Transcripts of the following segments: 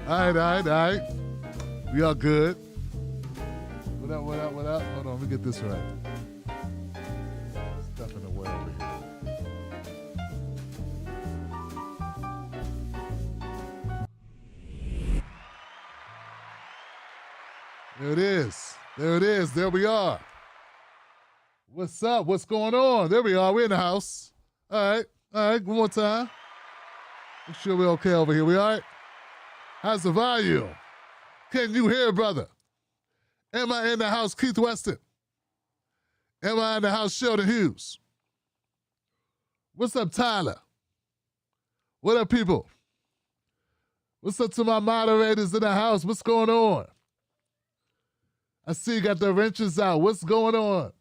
All right. We all good. What up? Hold on, let me get this right. Stuff in the way over here. There it is. There we are. What's up? What's going on? There we are. We're in the house. All right. One more time. Make sure we're okay over here. We all right? How's the volume? Can you hear, brother? Am I in the house, Keith Weston? Am I in the house, Sheldon Hughes? What's up, Tyler? What up, people? What's up to my moderators in the house? What's going on? I see you got the wrenches out. What's going on?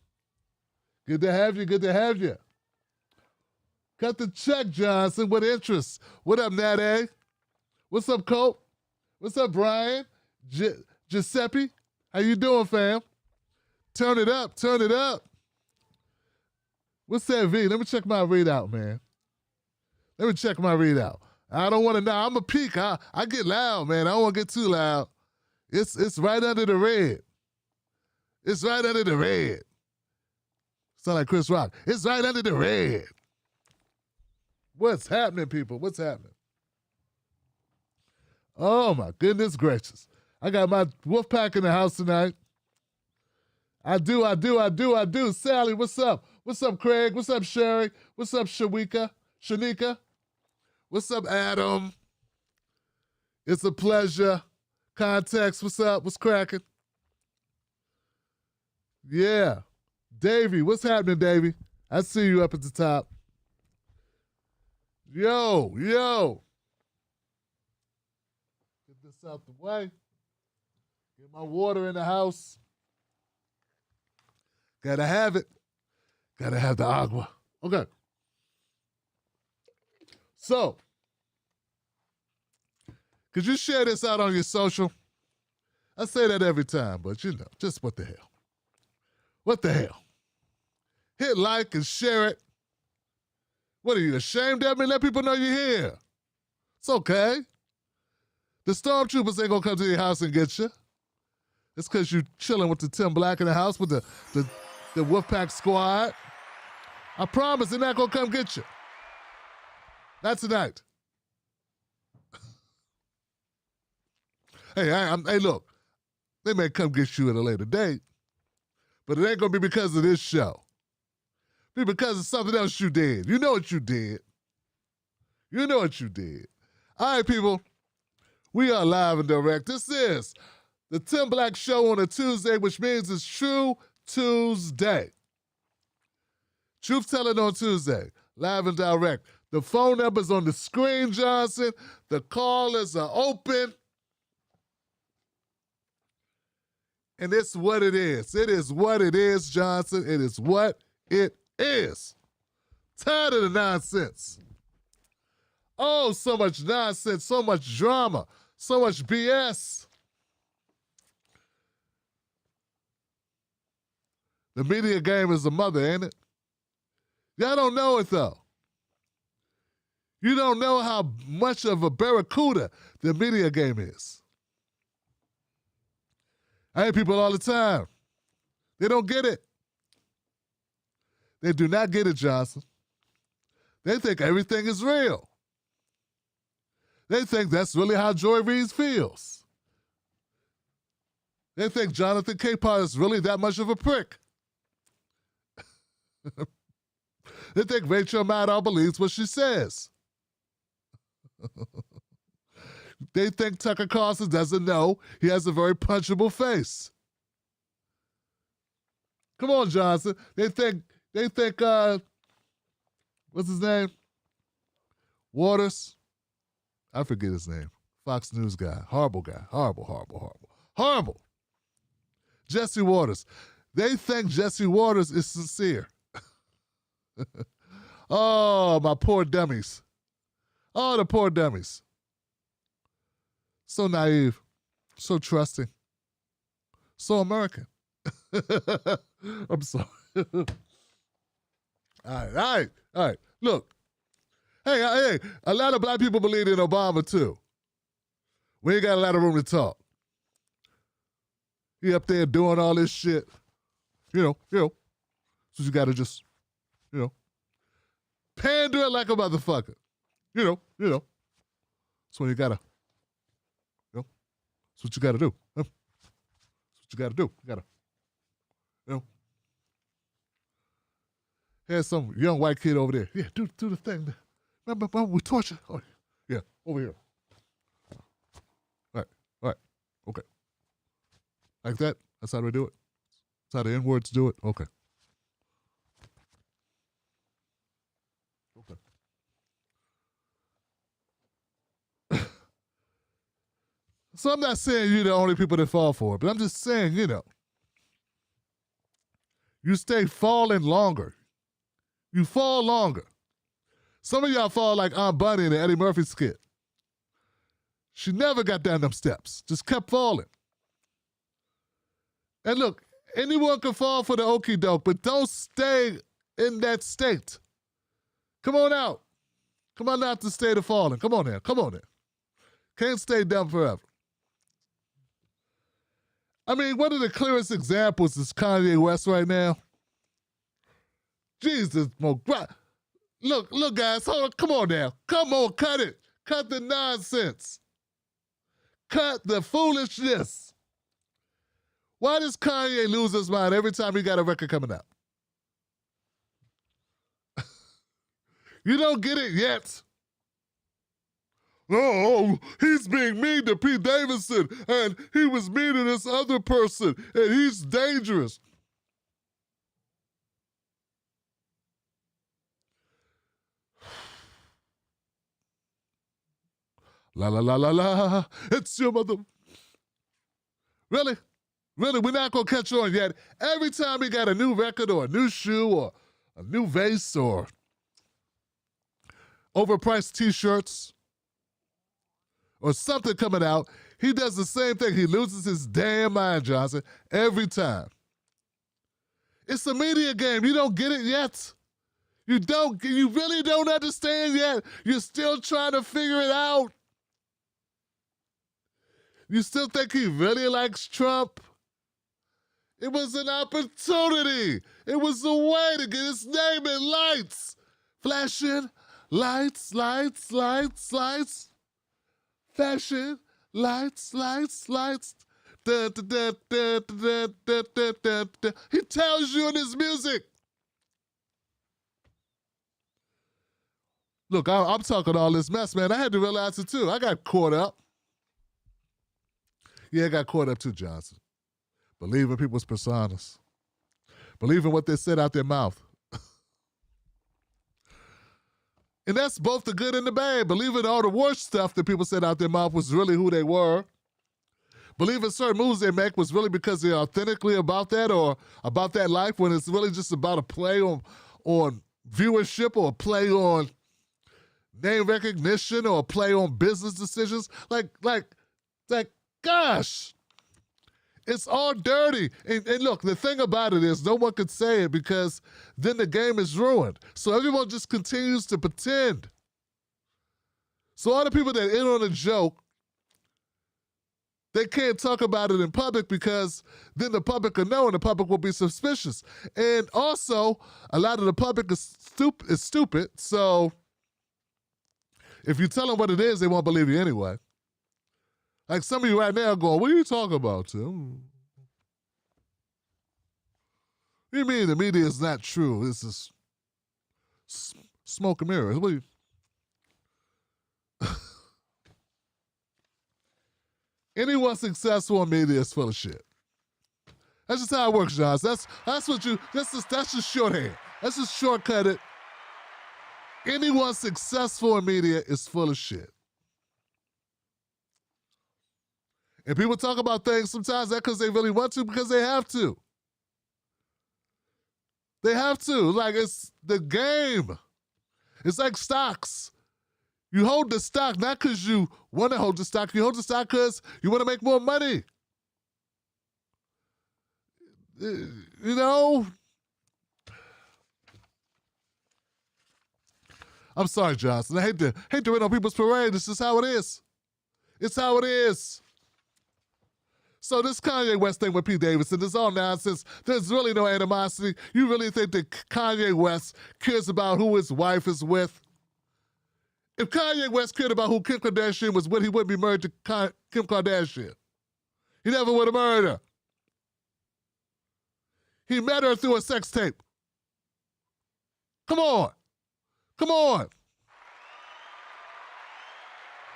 Good to have you. Cut the check, Johnson, with interest. What up, Nat? What's up, Colt? What's up, Brian? Giuseppe? How you doing, fam? Turn it up. What's that V? Let me check my readout, man. I don't want to know. I'm a peak. I get loud, man. I don't want to get too loud. It's right under the red. Sound like Chris Rock. It's right under the red. What's happening, people? What's happening? Oh, my goodness gracious. I got my wolf pack in the house tonight. I do. Sally, what's up? What's up, Craig? What's up, Sherry? What's up, Shanika? What's up, Adam? It's a pleasure. Context, what's up? What's cracking? Yeah. Davey, what's happening, Davey? I see you up at the top. Yo. Get this out the way. Get my water in the house. Gotta have it. Gotta have the agua. Okay. So, could you share this out on your social? I say that every time, but just what the hell? What the hell? Hit like and share it. What are you, ashamed of me? Let people know you're here. It's okay. The stormtroopers ain't gonna come to your house and get you. It's because you chilling with the Tim Black in the house with the Wolfpack squad. I promise they're not gonna come get you. Not tonight. Hey, look, they may come get you at a later date, but it ain't gonna be because of this show. Be because of something else you did. You know what you did. All right, people, we are live and direct. This is the Tim Black Show on a Tuesday, which means it's True Tuesday. Truth telling on Tuesday, live and direct. The phone number's on the screen, Johnson. The callers are open. And it's what it is. It is what it is, Johnson. It is what it is. Tired of the nonsense. Oh, so much nonsense, so much drama, so much BS. The media game is the mother, ain't it? Y'all don't know it, though. You don't know how much of a barracuda the media game is. I hear people all the time. They don't get it. They do not get it, Johnson. They think everything is real. They think that's really how Joy Reid feels. They think Jonathan Capehart is really that much of a prick. They think Rachel Maddow believes what she says. They think Tucker Carlson doesn't know he has a very punchable face. Come on, Johnson. They think, what's his name? Waters? I forget his name. Fox News guy. Horrible guy. Horrible. Jesse Waters. They think Jesse Waters is sincere. Oh, my poor dummies. Oh, the poor dummies. So naive. So trusting. So American. I'm sorry. All right. Look. Hey, a lot of black people believe in Obama, too. We ain't got a lot of room to talk. He up there doing all this shit. So you got to just, pander it like a motherfucker. That's what you got to, that's what you got to do. That's what you got to do. You got to, Here's some young white kid over there. Yeah, do the thing. Remember we torture? Oh, yeah, over here. All right, okay. Like that? That's how we do it? That's how the N-words do it? Okay. So I'm not saying you're the only people that fall for it, but I'm just saying, you stay falling longer. You fall longer. Some of y'all fall like Aunt Bunny in the Eddie Murphy skit. She never got down them steps, just kept falling. And look, anyone can fall for the okie doke, but don't stay in that state. Come on out. Come on out to the state of falling. Come on there. Can't stay dumb forever. I mean, one of the clearest examples is Kanye West right now. Jesus, look, guys, hold on, come on now. Come on, cut it. Cut the nonsense. Cut the foolishness. Why does Kanye lose his mind every time he got a record coming out? You don't get it yet. Oh, he's being mean to Pete Davidson, and he was mean to this other person, and he's dangerous. La la la la la, it's your mother. Really? We're not going to catch on yet. Every time he got a new record or a new shoe or a new vase or overpriced t-shirts or something coming out, he does the same thing. He loses his damn mind, Johnson, every time. It's a media game. You don't get it yet. You really don't understand yet. You're still trying to figure it out. You still think he really likes Trump? It was an opportunity. It was a way to get his name in lights. Flashing lights, lights, lights, lights. Fashion lights, lights, lights. Da, da, da, da, da, da, da, da, da. He tells you in his music. Look, I'm talking all this mess, man. I had to realize it too. I got caught up. Yeah, I got caught up too, Johnson. Believe in people's personas. Believe in what they said out their mouth. And that's both the good and the bad. Believe in all the worst stuff that people said out their mouth was really who they were. Believe in certain moves they make was really because they're authentically about that or about that life when it's really just about a play on viewership or a play on name recognition or a play on business decisions. Like, gosh. It's all dirty. And look, the thing about it is no one could say it because then the game is ruined. So everyone just continues to pretend. So all the people that in on a joke, they can't talk about it in public because then the public will know and the public will be suspicious. And also, a lot of the public is stupid. So if you tell them what it is, they won't believe you anyway. Like some of you right now are going, what are you talking about, Tim? What do you mean the media is not true? This is smoke and mirrors. What do you... Anyone successful in media is full of shit. That's just how it works, John. That's just shorthand. That's just shortcut it. Anyone successful in media is full of shit. And people talk about things sometimes not because they really want to, because they have to. They have to. Like, it's the game. It's like stocks. You hold the stock not because you want to hold the stock. You hold the stock because you want to make more money. You know? I'm sorry, Johnson. I hate to rain on people's parade. This is how it is. It's how it is. So this Kanye West thing with Pete Davidson is all nonsense. There's really no animosity. You really think that Kanye West cares about who his wife is with? If Kanye West cared about who Kim Kardashian was with, he wouldn't be married to Kim Kardashian. He never would have married her. He met her through a sex tape. Come on. Come on.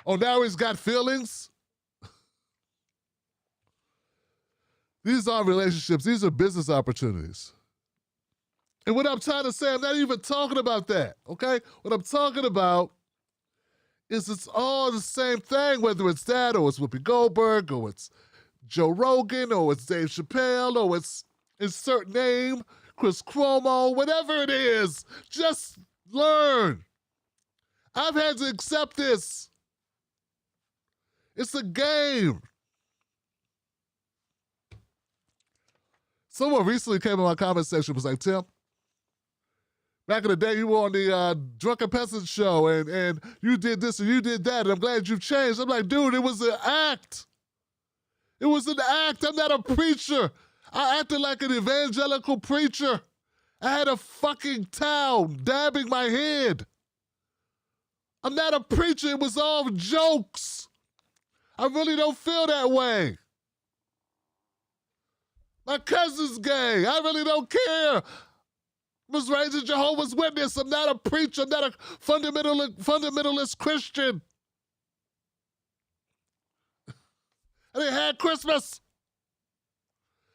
Oh, now he's got feelings? These aren't relationships. These are business opportunities. And what I'm trying to say, I'm not even talking about that, okay? What I'm talking about is it's all the same thing, whether it's that or it's Whoopi Goldberg or it's Joe Rogan or it's Dave Chappelle or it's insert name, Chris Cuomo, whatever it is. Just learn. I've had to accept this. It's a game. Someone recently came in my comment section and was like, Tim, back in the day, you were on the Drunken Peasant show and you did this and you did that, and I'm glad you've changed. I'm like, dude, it was an act. It was an act. I'm not a preacher. I acted like an evangelical preacher. I had a fucking towel dabbing my head. I'm not a preacher. It was all jokes. I really don't feel that way. My cousin's gay. I really don't care. I was raised a Jehovah's Witness. I'm not a preacher. I'm not a fundamentalist Christian. I didn't have Christmas.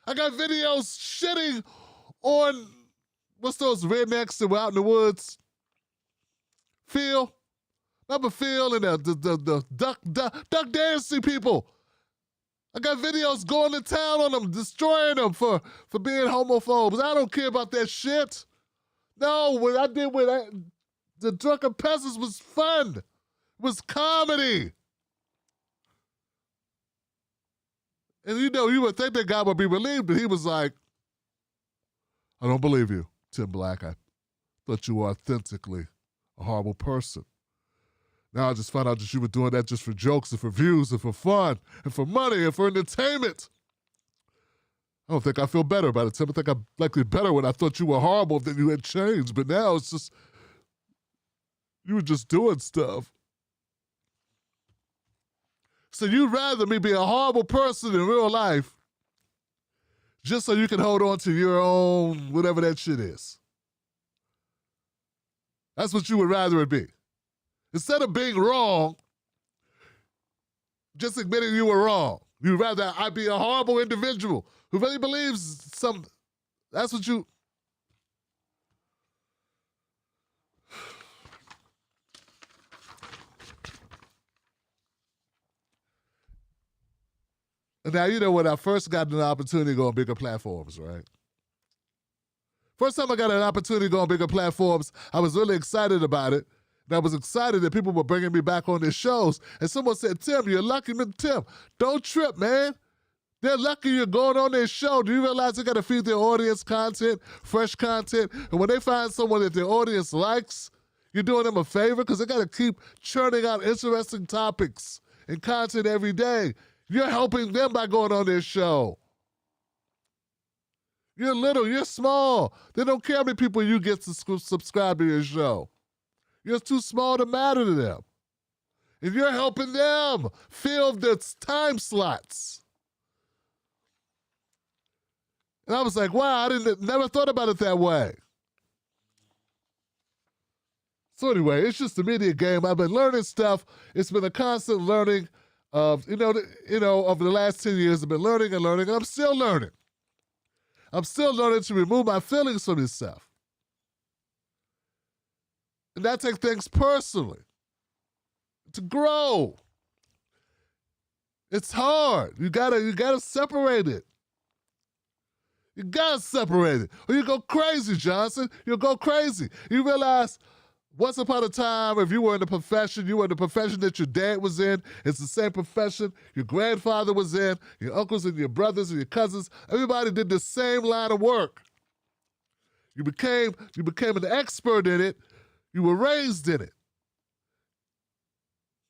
I got videos shitting on, what's those rednecks that were out in the woods? Phil. Remember Phil and the duck dancing people? I got videos going to town on them, destroying them for being homophobes. I don't care about that shit. No, what I did with the Drunken Peasants was fun. It was comedy. And you know, you would think that guy would be relieved, but he was like, I don't believe you, Tim Black. I thought you were authentically a horrible person. Now I just found out that you were doing that just for jokes and for views and for fun and for money and for entertainment. I don't think I feel better about it, Tim. I think I'm likely better when I thought you were horrible than you had changed. But now it's just, you were just doing stuff. So you'd rather me be a horrible person in real life just so you can hold on to your own whatever that shit is. That's what you would rather it be. Instead of being wrong, just admitting you were wrong. You'd rather I be a horrible individual who really believes some, that's what you. Now, you know, when I first got an opportunity to go on bigger platforms, right? First time I got an opportunity to go on bigger platforms, I was really excited about it. And I was excited that people were bringing me back on their shows. And someone said, Tim, you're lucky. Tim, don't trip, man. They're lucky you're going on their show. Do you realize they got to feed their audience content, fresh content? And when they find someone that their audience likes, you're doing them a favor because they got to keep churning out interesting topics and content every day. You're helping them by going on their show. You're little, you're small. They don't care how many people you get to subscribe to your show. You're too small to matter to them. And you're helping them fill the time slots. And I was like, wow, never thought about it that way. So anyway, it's just a media game. I've been learning stuff. It's been a constant learning of, over the last 10 years, I've been learning, and I'm still learning. I'm still learning to remove my feelings from this stuff. And not take things personally. To grow. It's hard. You gotta separate it. You gotta separate it. Or you go crazy, Johnson. You'll go crazy. You realize once upon a time, if you were in the profession that your dad was in, it's the same profession your grandfather was in, your uncles and your brothers and your cousins, everybody did the same line of work. You became an expert in it. You were raised in it.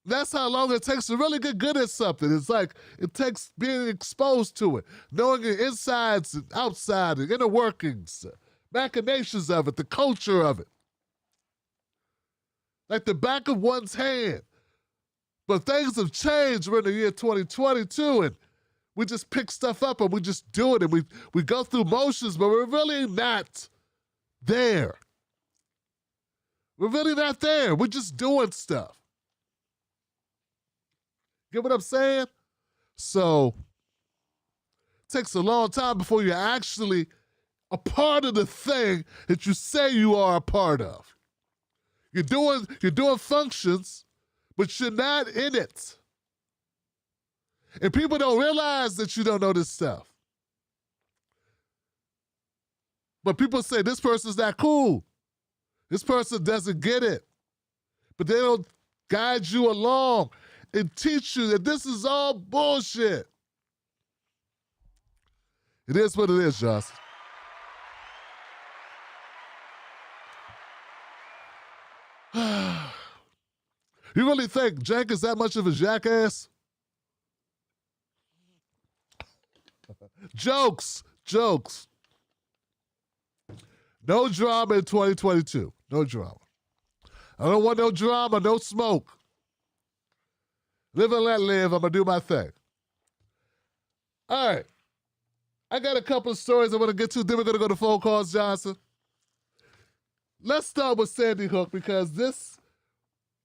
That's how long it takes to really get good at something. It's like it takes being exposed to it, knowing the insides and outside, the inner workings, machinations of it, the culture of it. Like the back of one's hand. But things have changed. We're in the year 2022, and we just pick stuff up and we just do it, and we go through motions, but we're really not there. We're really not there. We're just doing stuff. Get what I'm saying? So it takes a long time before you're actually a part of the thing that you say you are a part of. You're doing functions, but you're not in it. And people don't realize that you don't know this stuff. But people say, this person's not cool. This person doesn't get it. But they don't guide you along and teach you that this is all bullshit. It is what it is, Johnson. You really think Jank is that much of a jackass? Jokes. No drama in 2022. No drama. I don't want no drama, no smoke. Live and let live. I'm going to do my thing. All right. I got a couple of stories I want to get to. Then we're going to go to phone calls, Johnson. Let's start with Sandy Hook because this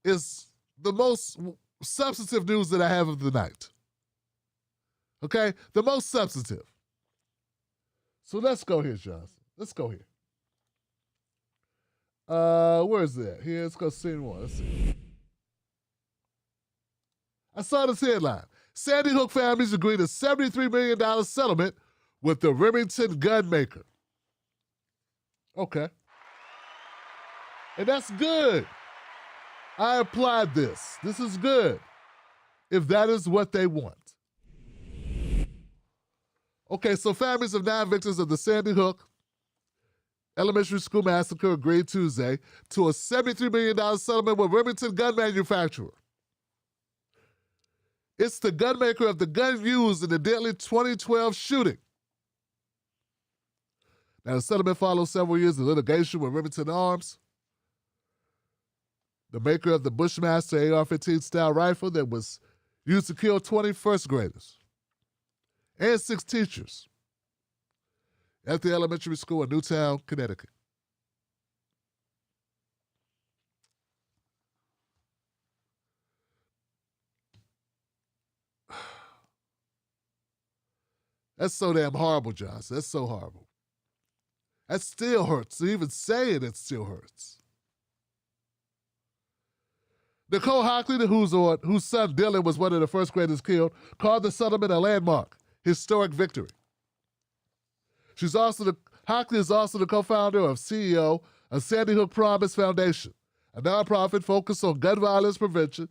is the most substantive news that I have of the night. Okay? The most substantive. So let's go here, Johnson. Let's go here. Where is that? Here, let's go scene one. Let's see. I saw this headline. Sandy Hook families agreed a $73 million settlement with the Remington gun maker. Okay. And that's good. I applaud this. This is good. If that is what they want. Okay, so families of 9 victims of the Sandy Hook elementary school massacre agreed Tuesday to a $73 million settlement with Remington gun manufacturer. It's the gun maker of the gun used in the deadly 2012 shooting. Now, the settlement follows several years of litigation with Remington Arms, the maker of the Bushmaster AR-15 style rifle that was used to kill 20 first graders and 6 teachers at the elementary school in Newtown, Connecticut. That's so damn horrible, Johnson. That's so horrible. That still hurts. To even say it still hurts. Nicole Hockley, whose son Dylan was one of the first graders killed, called the settlement a landmark, historic victory. Hockley is also the co-founder of CEO of Sandy Hook Promise Foundation, a nonprofit focused on gun violence prevention,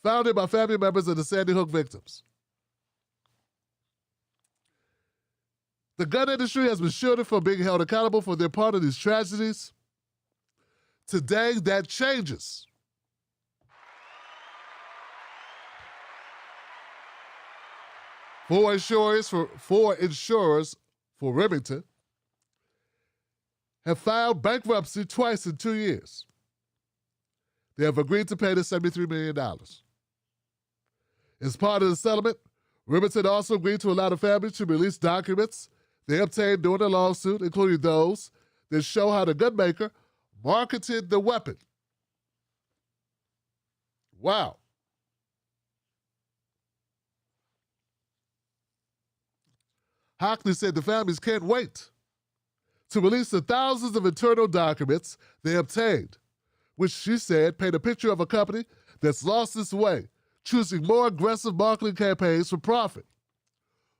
founded by family members of the Sandy Hook victims. The gun industry has been shielded from being held accountable for their part of these tragedies. Today, that changes. Four insurers for Remington have filed bankruptcy twice in 2 years. They have agreed to pay the $73 million. As part of the settlement, Remington also agreed to allow the family to release documents they obtained during the lawsuit, including those that show how the gunmaker marketed the weapon. Wow. Hockley said the families can't wait to release the thousands of internal documents they obtained, which she said paint a picture of a company that's lost its way, choosing more aggressive marketing campaigns for profit,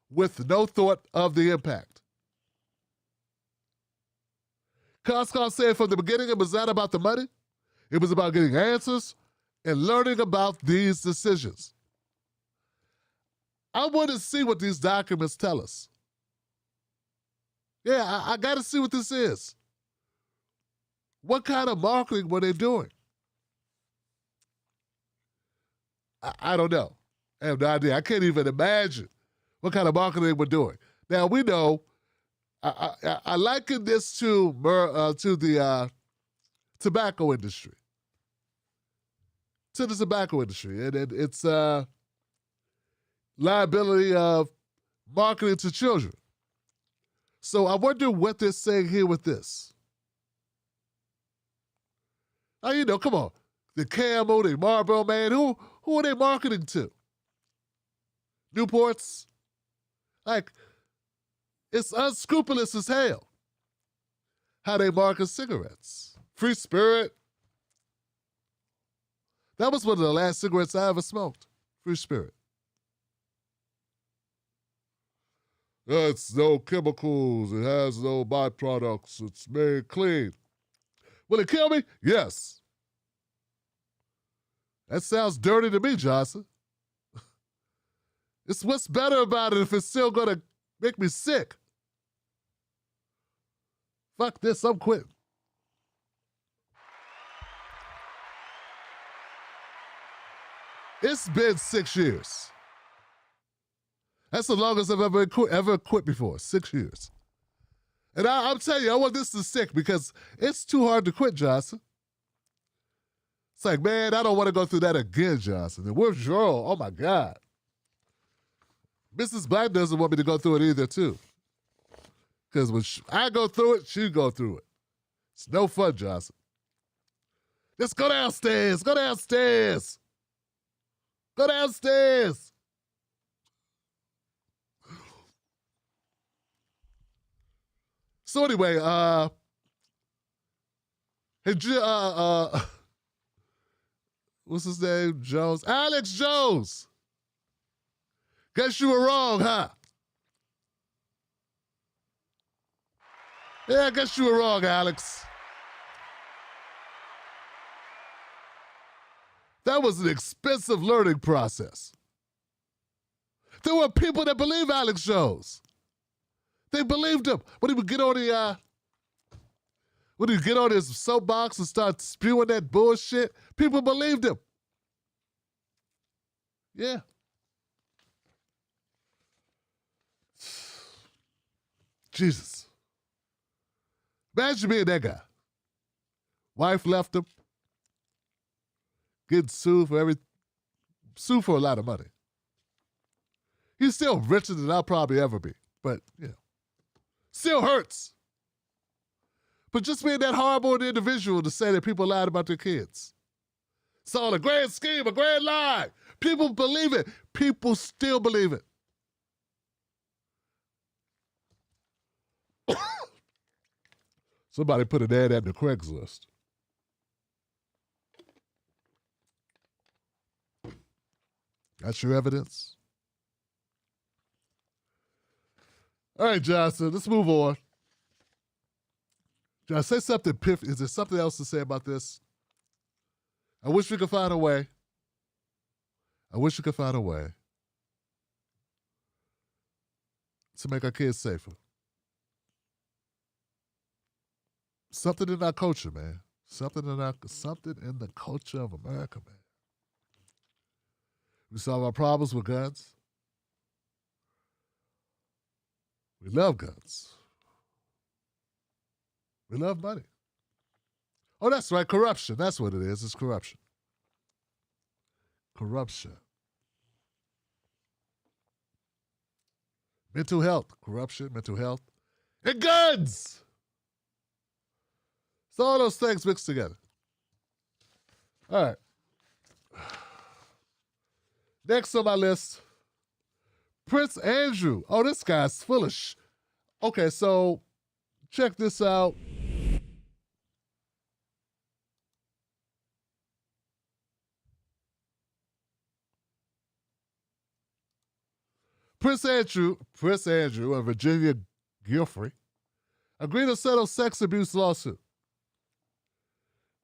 with no thought of the impact. Koskov said from the beginning it was not about the money, it was about getting answers and learning about these decisions. I want to see what these documents tell us. Yeah, I got to see what this is. What kind of marketing were they doing? I don't know. I have no idea. I can't even imagine what kind of marketing they were doing. Now, we know, I liken this to the tobacco industry. To the tobacco industry. And it's liability of marketing to children. So I wonder what they're saying here with this. Now, you know, come on. The Camel, the Marlboro Man, who are they marketing to? Newports? Like, it's unscrupulous as hell how they market cigarettes. Free Spirit. That was one of the last cigarettes I ever smoked. Free Spirit. It's no chemicals. It has no byproducts. It's made clean. Will it kill me? Yes. That sounds dirty to me, Johnson. It's what's better about it if it's still going to make me sick. Fuck this, I'm quitting. It's been 6 years. That's the longest I've ever quit before, 6 years. And I'm telling you, I want this to stick because it's too hard to quit, Johnson. It's like, man, I don't want to go through that again, Johnson. The withdrawal, oh my God. Mrs. Black doesn't want me to go through it either, too. Because when I go through it, she go through it. It's no fun, Johnson. Just go downstairs. Go downstairs. Go downstairs. So anyway, hey, what's his name? Jones. Alex Jones. Guess you were wrong, huh? Yeah, I guess you were wrong, Alex. That was an expensive learning process. There were people that believe Alex Jones. They believed him. When he would get on his soapbox and start spewing that bullshit, people believed him. Yeah. Jesus. Imagine being that guy. Wife left him. Getting sued for a lot of money. He's still richer than I'll probably ever be. But, you know, still hurts. But just being that horrible individual to say that people lied about their kids. It's all a grand scheme, a grand lie. People believe it. People still believe it. Somebody put an ad at the Craigslist. That's your evidence? All right, Johnson, let's move on. John, say something piffy. Is there something else to say about this? I wish we could find a way. I wish we could find a way to make our kids safer. Something in our culture, man. Something in the culture of America, man. We solve our problems with guns. We love guns. We love money. Oh, that's right, corruption. That's what it is. It's corruption. Corruption. Mental health. Corruption, mental health. And guns! It's all those things mixed together. All right. Next on my list, Prince Andrew. Oh, this guy's full of Okay, so check this out. Prince Andrew and Virginia Giuffre agreed to settle sex abuse lawsuit.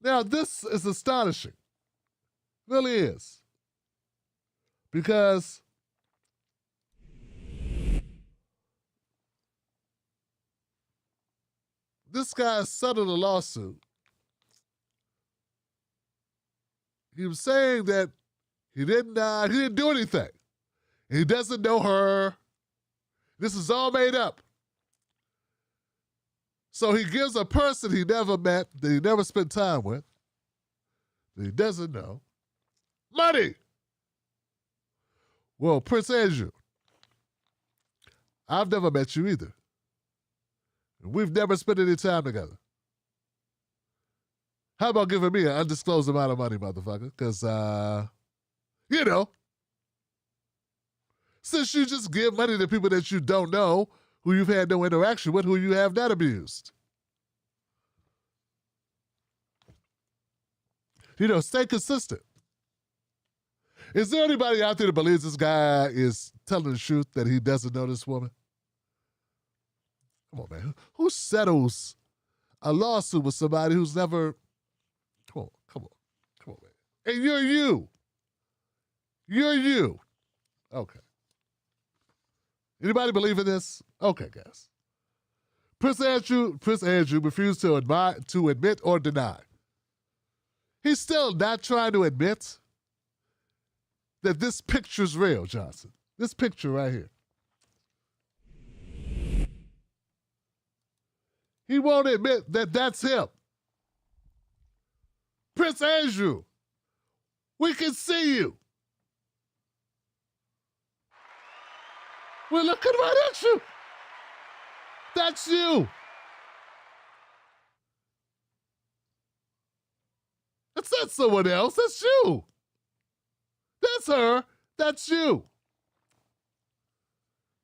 Now, this is astonishing. It really is. Because this guy settled a lawsuit. He was saying that He didn't do anything. He doesn't know her. This is all made up. So he gives a person he never met, that he never spent time with, that he doesn't know, money. Well, Prince Andrew, I've never met you either. We've never spent any time together. How about giving me an undisclosed amount of money, motherfucker? Because, you know, since you just give money to people that you don't know, who you've had no interaction with, who you have not abused. You know, stay consistent. Is there anybody out there that believes this guy is telling the truth, that he doesn't know this woman? Come on, man. Who settles a lawsuit with somebody who's never... Come on, man. And you're you. You're you. Okay. Anybody believe in this? Okay, guys. Prince Andrew refused to admit or deny. He's still not trying to admit that this picture's real, Johnson. This picture right here. He won't admit that that's him. Prince Andrew, we can see you. We're looking right at you. That's you. That's not someone else. That's you. That's her. That's you.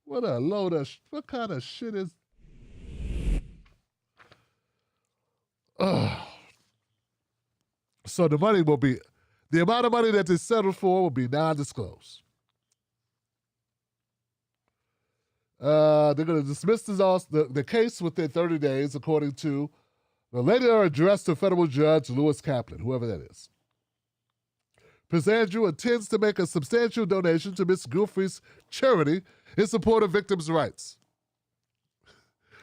What a load of... What kind of shit is... So the money will be... The amount of money that they settled for will be non-disclosed. They're going to dismiss the case within 30 days, according to the later addressed to federal judge Lewis Kaplan, whoever that is. Prince Andrew intends to make a substantial donation to Miss Giuffre's charity in support of victims' rights.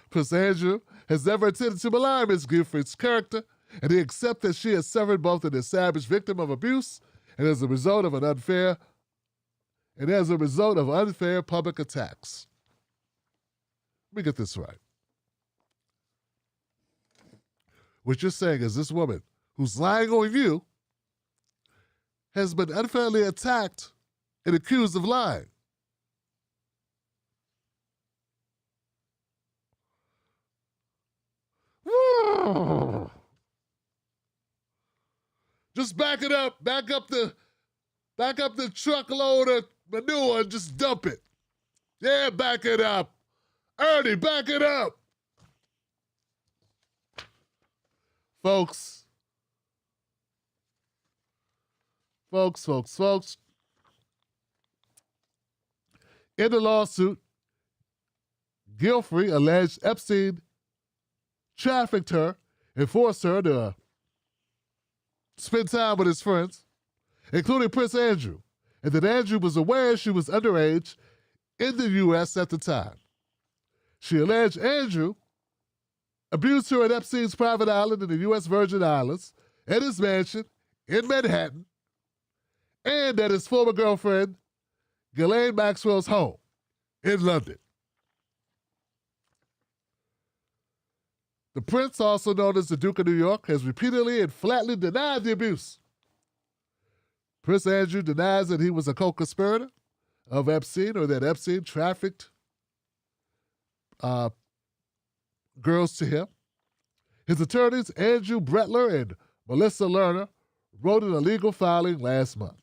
Prince Andrew has never intended to malign Miss Giuffre's character, and he accepts that she has suffered both an established victim of abuse and as a result of unfair public attacks. Let me get this right. What you're saying is this woman who's lying on you has been unfairly attacked and accused of lying. Just back it up. Back up the truckload of manure and just dump it. Yeah, back it up. Ernie, back it up. Folks. In the lawsuit, Giuffre alleged Epstein trafficked her and forced her to spend time with his friends, including Prince Andrew, and that Andrew was aware she was underage in the U.S. at the time. She alleged Andrew abused her at Epstein's private island in the U.S. Virgin Islands, at his mansion in Manhattan, and at his former girlfriend, Ghislaine Maxwell's home in London. The prince, also known as the Duke of New York, has repeatedly and flatly denied the abuse. Prince Andrew denies that he was a co-conspirator of Epstein or that Epstein trafficked girls to him. His attorneys, Andrew Bretler and Melissa Lerner, wrote in a legal filing last month.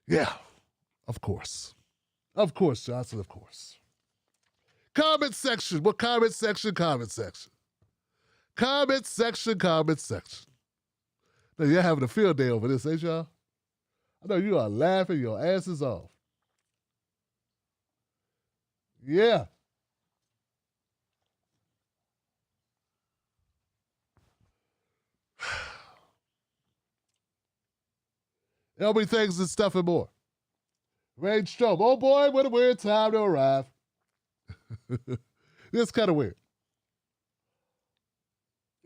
Yeah, of course. Of course, Johnson, of course. Comment section. What comment section? Comment section. Comment section, comment section. Now, you're having a field day over this, ain't y'all? I know you are laughing your asses off. Yeah. There'll be things and stuff and more. Range Strom. Oh boy, what a weird time to arrive. It's kind of weird.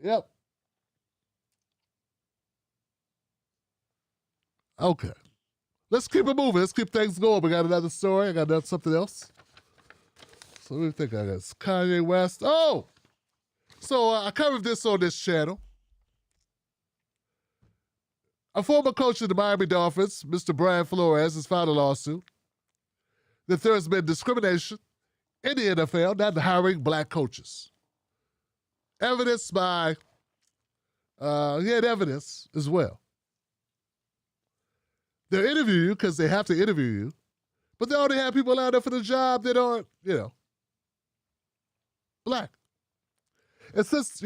Yep. Okay. Let's keep it moving. Let's keep things going. We got another story. I got something else. So let me think. I got Kanye West. Oh! So I covered this on this channel. A former coach of the Miami Dolphins, Mr. Brian Flores, has filed a lawsuit that there has been discrimination in the NFL, not hiring black coaches. Evidence by, he had evidence as well. They'll interview you because they have to interview you, but they already have people out there for the job that aren't, black. And since,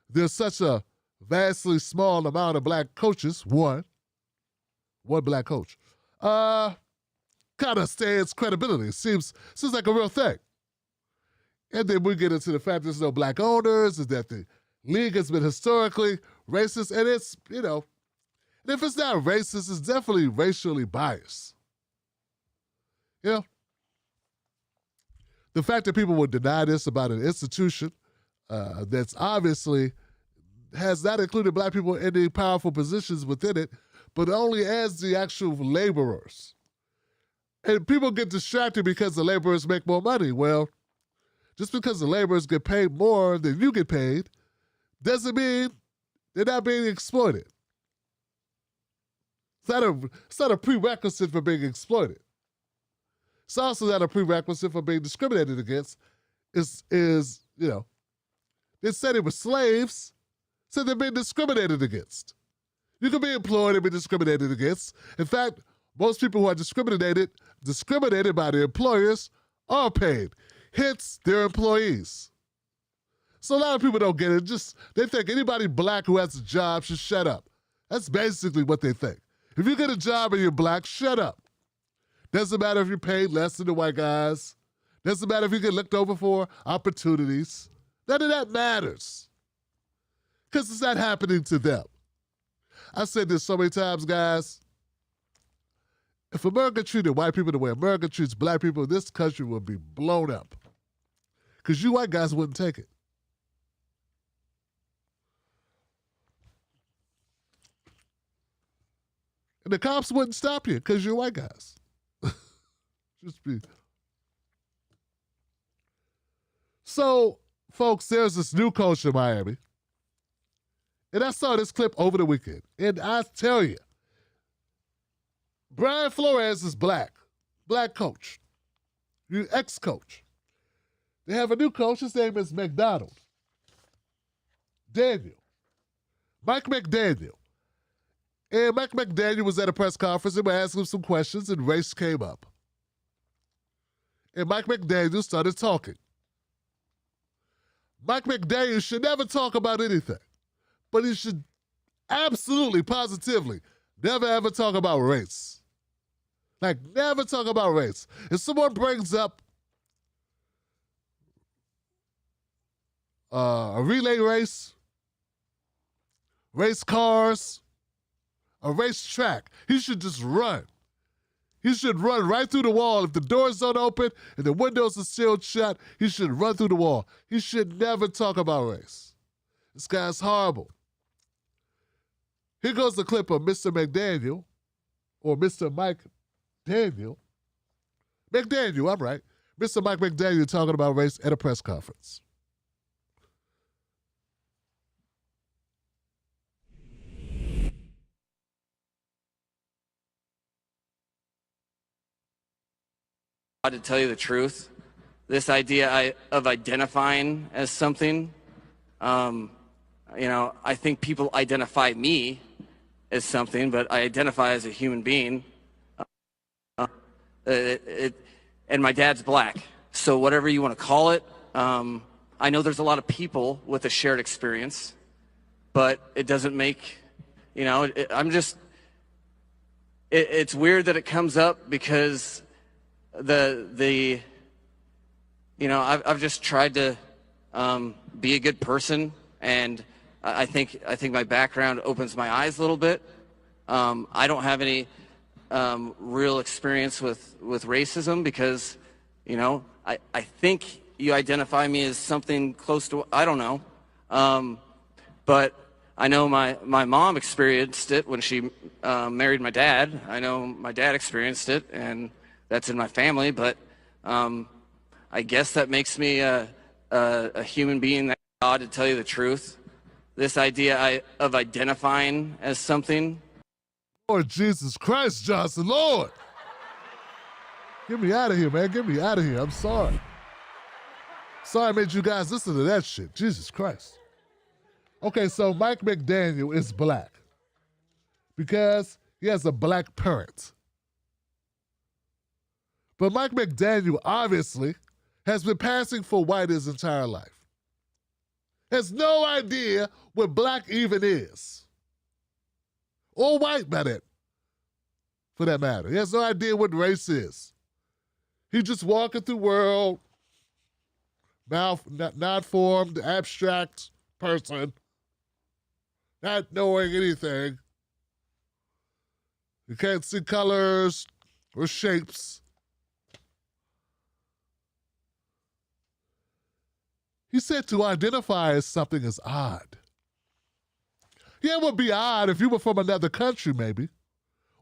there's such a vastly small amount of black coaches, one black coach, kind of stands credibility. It seems like a real thing. And then we get into the fact there's no black owners, and that the league has been historically racist, and it's, and if it's not racist, it's definitely racially biased. The fact that people would deny this about an institution that's obviously has not included black people in any powerful positions within it, but only as the actual laborers. And people get distracted because the laborers make more money. Well, just because the laborers get paid more than you get paid doesn't mean they're not being exploited. It's not a prerequisite for being exploited. It's also not a prerequisite for being discriminated against. They said it was slaves, so they're being discriminated against. You can be employed and be discriminated against. In fact, most people who are discriminated by their employers are paid. Hence, they're employees. So a lot of people don't get it. They think anybody black who has a job should shut up. That's basically what they think. If you get a job and you're black, shut up. Doesn't matter if you're paid less than the white guys. Doesn't matter if you get looked over for opportunities. None of that matters. Because it's not happening to them. I've said this so many times, guys. If America treated white people the way America treats black people, this country would be blown up. Because you white guys wouldn't take it. And the cops wouldn't stop you because you're white guys. So, folks, there's this new coach in Miami. And I saw this clip over the weekend. And I tell you, Brian Flores is black coach, ex-coach. They have a new coach. His name is Mike McDaniel. And Mike McDaniel was at a press conference and we asked him some questions and race came up. And Mike McDaniel started talking. Mike McDaniel should never talk about anything, but he should absolutely, positively, never ever talk about race. Like, never talk about race. If someone brings up a relay race cars, a racetrack, he should just run. He should run right through the wall. If the doors don't open and the windows are still shut, he should run through the wall. He should never talk about race. This guy's horrible. Here goes the clip of Mr. McDaniel, or Mr. Mike Daniel. McDaniel, I'm right. Mr. Mike McDaniel talking about race at a press conference. To tell you the truth, this idea of identifying as something, I think people identify me as something, but I identify as a human being. And my dad's black, so whatever you want to call it. I know there's a lot of people with a shared experience, but it doesn't make, it's weird that it comes up because I've just tried to be a good person, and I think my background opens my eyes a little bit. I don't have any real experience with racism because, you know, I think you identify me as something close to, I don't know. But I know my mom experienced it when she married my dad. I know my dad experienced it, and that's in my family. But I guess that makes me a human being that God, to tell you the truth. This idea of identifying as something. Lord Jesus Christ, Johnson, Lord. Get me out of here, man. Get me out of here. I'm sorry. Sorry I made you guys listen to that shit. Jesus Christ. Okay, so Mike McDaniel is black because he has a black parent. But Mike McDaniel obviously has been passing for white his entire life. Has no idea what black even is. Or white, by that, for that matter. He has no idea what race is. He's just walking through the world, not formed, abstract person, not knowing anything. You can't see colors or shapes. He said to identify as something is odd. Yeah, it would be odd if you were from another country, maybe,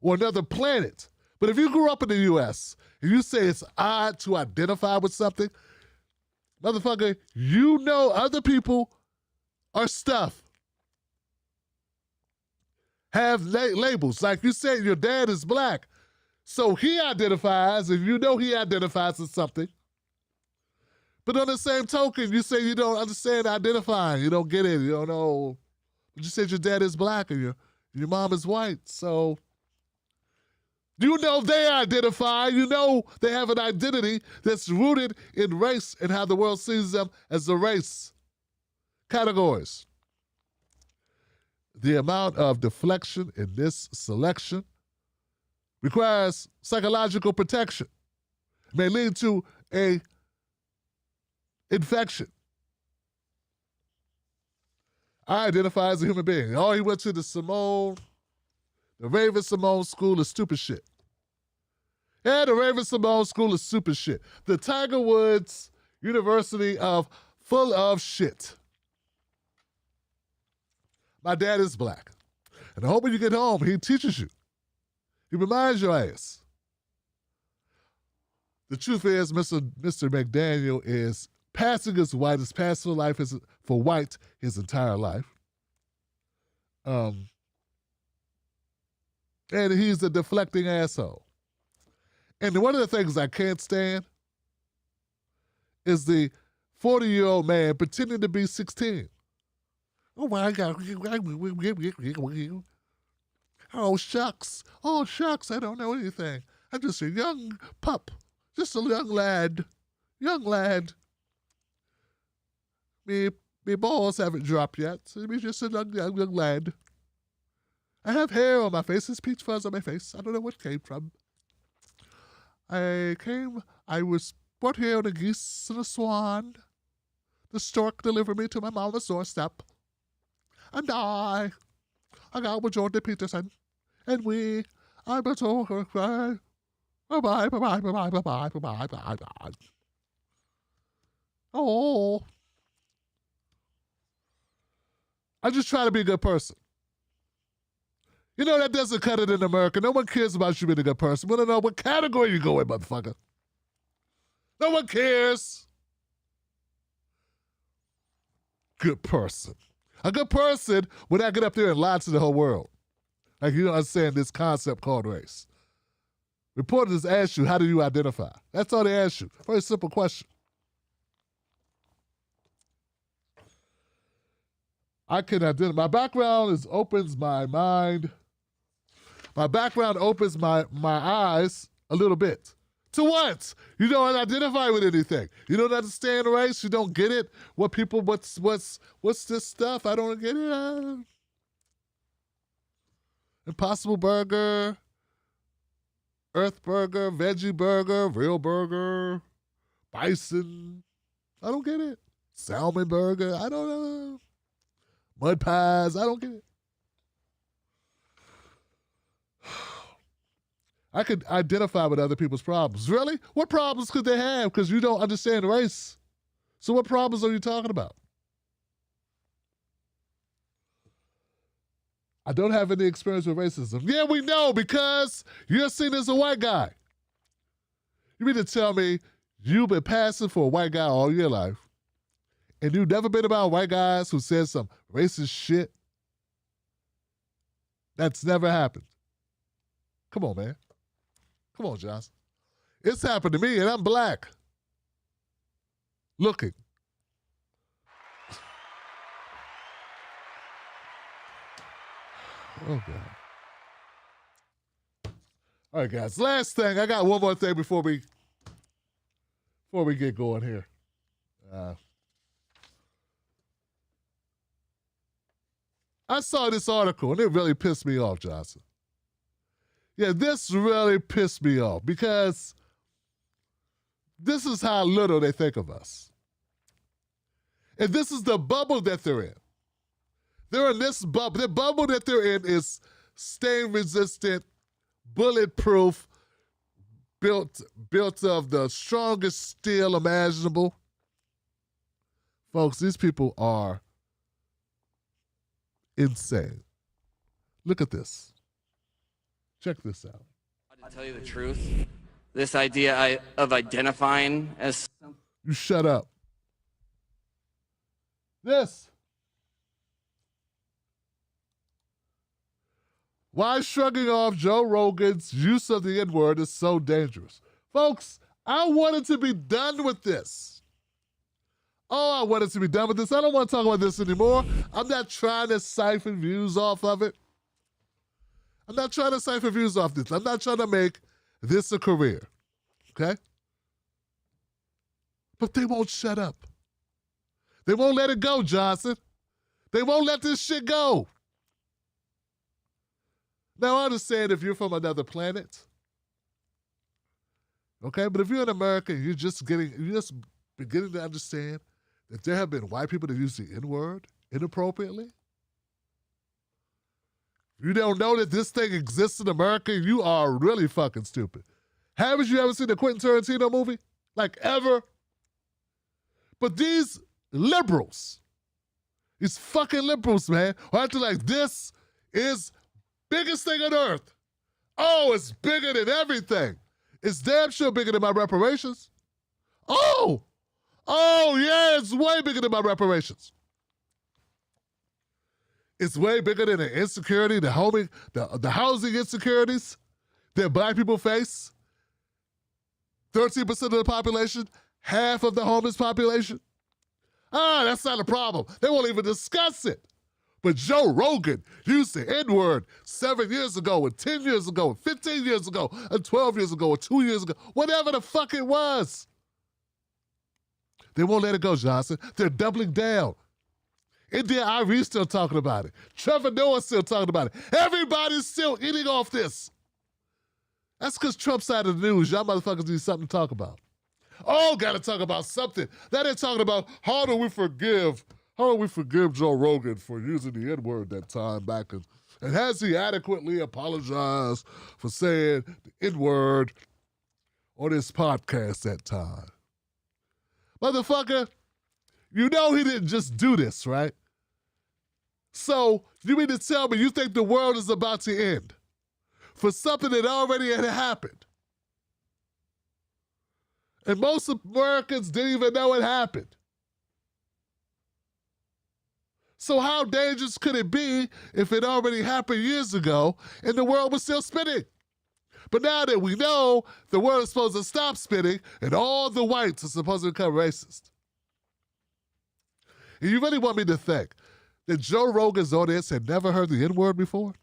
or another planet. But if you grew up in the U.S. and you say it's odd to identify with something, motherfucker, you know other people are stuff. Have labels. Like you said, your dad is black. So he identifies, and you know he identifies as something. But on the same token, you say you don't understand identifying. You don't get it. You don't know. But you said your dad is black and your mom is white. So you know they identify. You know they have an identity that's rooted in race and how the world sees them as a race. Categories. The amount of deflection in this selection requires psychological protection. It may lead to a infection. I identify as a human being. Oh, he went to the Raven Simone School of stupid shit. Yeah, the Raven Simone School of stupid shit. The Tiger Woods University of full of shit. My dad is black. And I hope when you get home, he teaches you. He reminds your ass. The truth is, Mr. McDaniel is passing as white, has passed for life for white his entire life. And he's a deflecting asshole. And one of the things I can't stand is the 40-year-old man pretending to be 16. Oh my God. Oh, shucks. Oh, shucks. I don't know anything. I'm just a young pup. Just a young lad. Young lad. Me balls haven't dropped yet. So me just a young lad. I have hair on my face. There's peach fuzz on my face. I don't know what came from. I was brought here on a geese and a swan. The stork delivered me to my mama's doorstep. And I got with Jordan Peterson. And I'm a talker. Bye-bye, bye-bye, bye-bye, bye-bye, bye-bye, bye-bye. Oh. I just try to be a good person. You know, that doesn't cut it in America. No one cares about you being a good person. We don't know what category you go in, motherfucker. No one cares. Good person. A good person would not get up there and lie to the whole world. Like, you don't understand this concept called race. Reporters ask you, how do you identify? That's all they ask you. Very simple question. I can identify. My background opens my mind. My background opens my eyes a little bit. To what? You don't identify with anything. You don't understand race. You don't get it. What's this stuff? I don't get it. Impossible Burger, Earth Burger, Veggie Burger, Real Burger, Bison. I don't get it. Salmon Burger. I don't know. Mud pies. I don't get it. I could identify with other people's problems. Really? What problems could they have? Because you don't understand race. So what problems are you talking about? I don't have any experience with racism. Yeah, we know, because you're seen as a white guy. You mean to tell me you've been passing for a white guy all your life, and you've never been around white guys who said some racist shit? That's never happened. Come on, man. Come on, Johnson. It's happened to me, and I'm black. Looking. Oh, God. All right, guys. Last thing. I got one more thing before we get going here. I saw this article, and it really pissed me off, Johnson. Yeah, this really pissed me off, because this is how little they think of us. And this is the bubble that they're in. They're in this bubble. The bubble that they're in is stain-resistant, bulletproof, built of the strongest steel imaginable. Folks, these people are insane. Look at this. Check this out. To tell you the truth, this idea of identifying as... You shut up. This. Why shrugging off Joe Rogan's use of the N-word is so dangerous. Folks, I wanted to be done with this. Oh, I wanted to be done with this. I don't want to talk about this anymore. I'm not trying to siphon views off of it. I'm not trying to siphon views off this. I'm not trying to make this a career. Okay? But they won't shut up. They won't let it go, Johnson. They won't let this shit go. Now, I understand if you're from another planet, okay? But if you're in America and you're just beginning to understand that there have been white people that use the N-word inappropriately, you don't know that this thing exists in America, you are really fucking stupid. Haven't you ever seen a Quentin Tarantino movie? Like, ever? But these liberals, these fucking liberals, man, are acting like this is biggest thing on earth. Oh, it's bigger than everything. It's damn sure bigger than my reparations. Oh, yeah, it's way bigger than my reparations. It's way bigger than the insecurity, the housing insecurities that black people face. 13% of the population, half of the homeless population. That's not a problem. They won't even discuss it. But Joe Rogan used the N-word 7 years ago, and 10 years ago, and 15 years ago, and 12 years ago, and 2 years ago, whatever the fuck it was. They won't let it go, Johnson. They're doubling down. India Irie's still talking about it. Trevor Noah's still talking about it. Everybody's still eating off this. That's because Trump's side of the news. Y'all motherfuckers need something to talk about. Oh, gotta talk about something. Now they're talking about how do we forgive Joe Rogan for using the N-word that time back, and has he adequately apologized for saying the N-word on his podcast that time? Motherfucker, you know he didn't just do this, right? So you mean to tell me you think the world is about to end for something that already had happened? And most Americans didn't even know it happened. So how dangerous could it be if it already happened years ago and the world was still spinning? But now that we know the world is supposed to stop spinning and all the whites are supposed to become racist. And you really want me to think that Joe Rogan's audience had never heard the N-word before?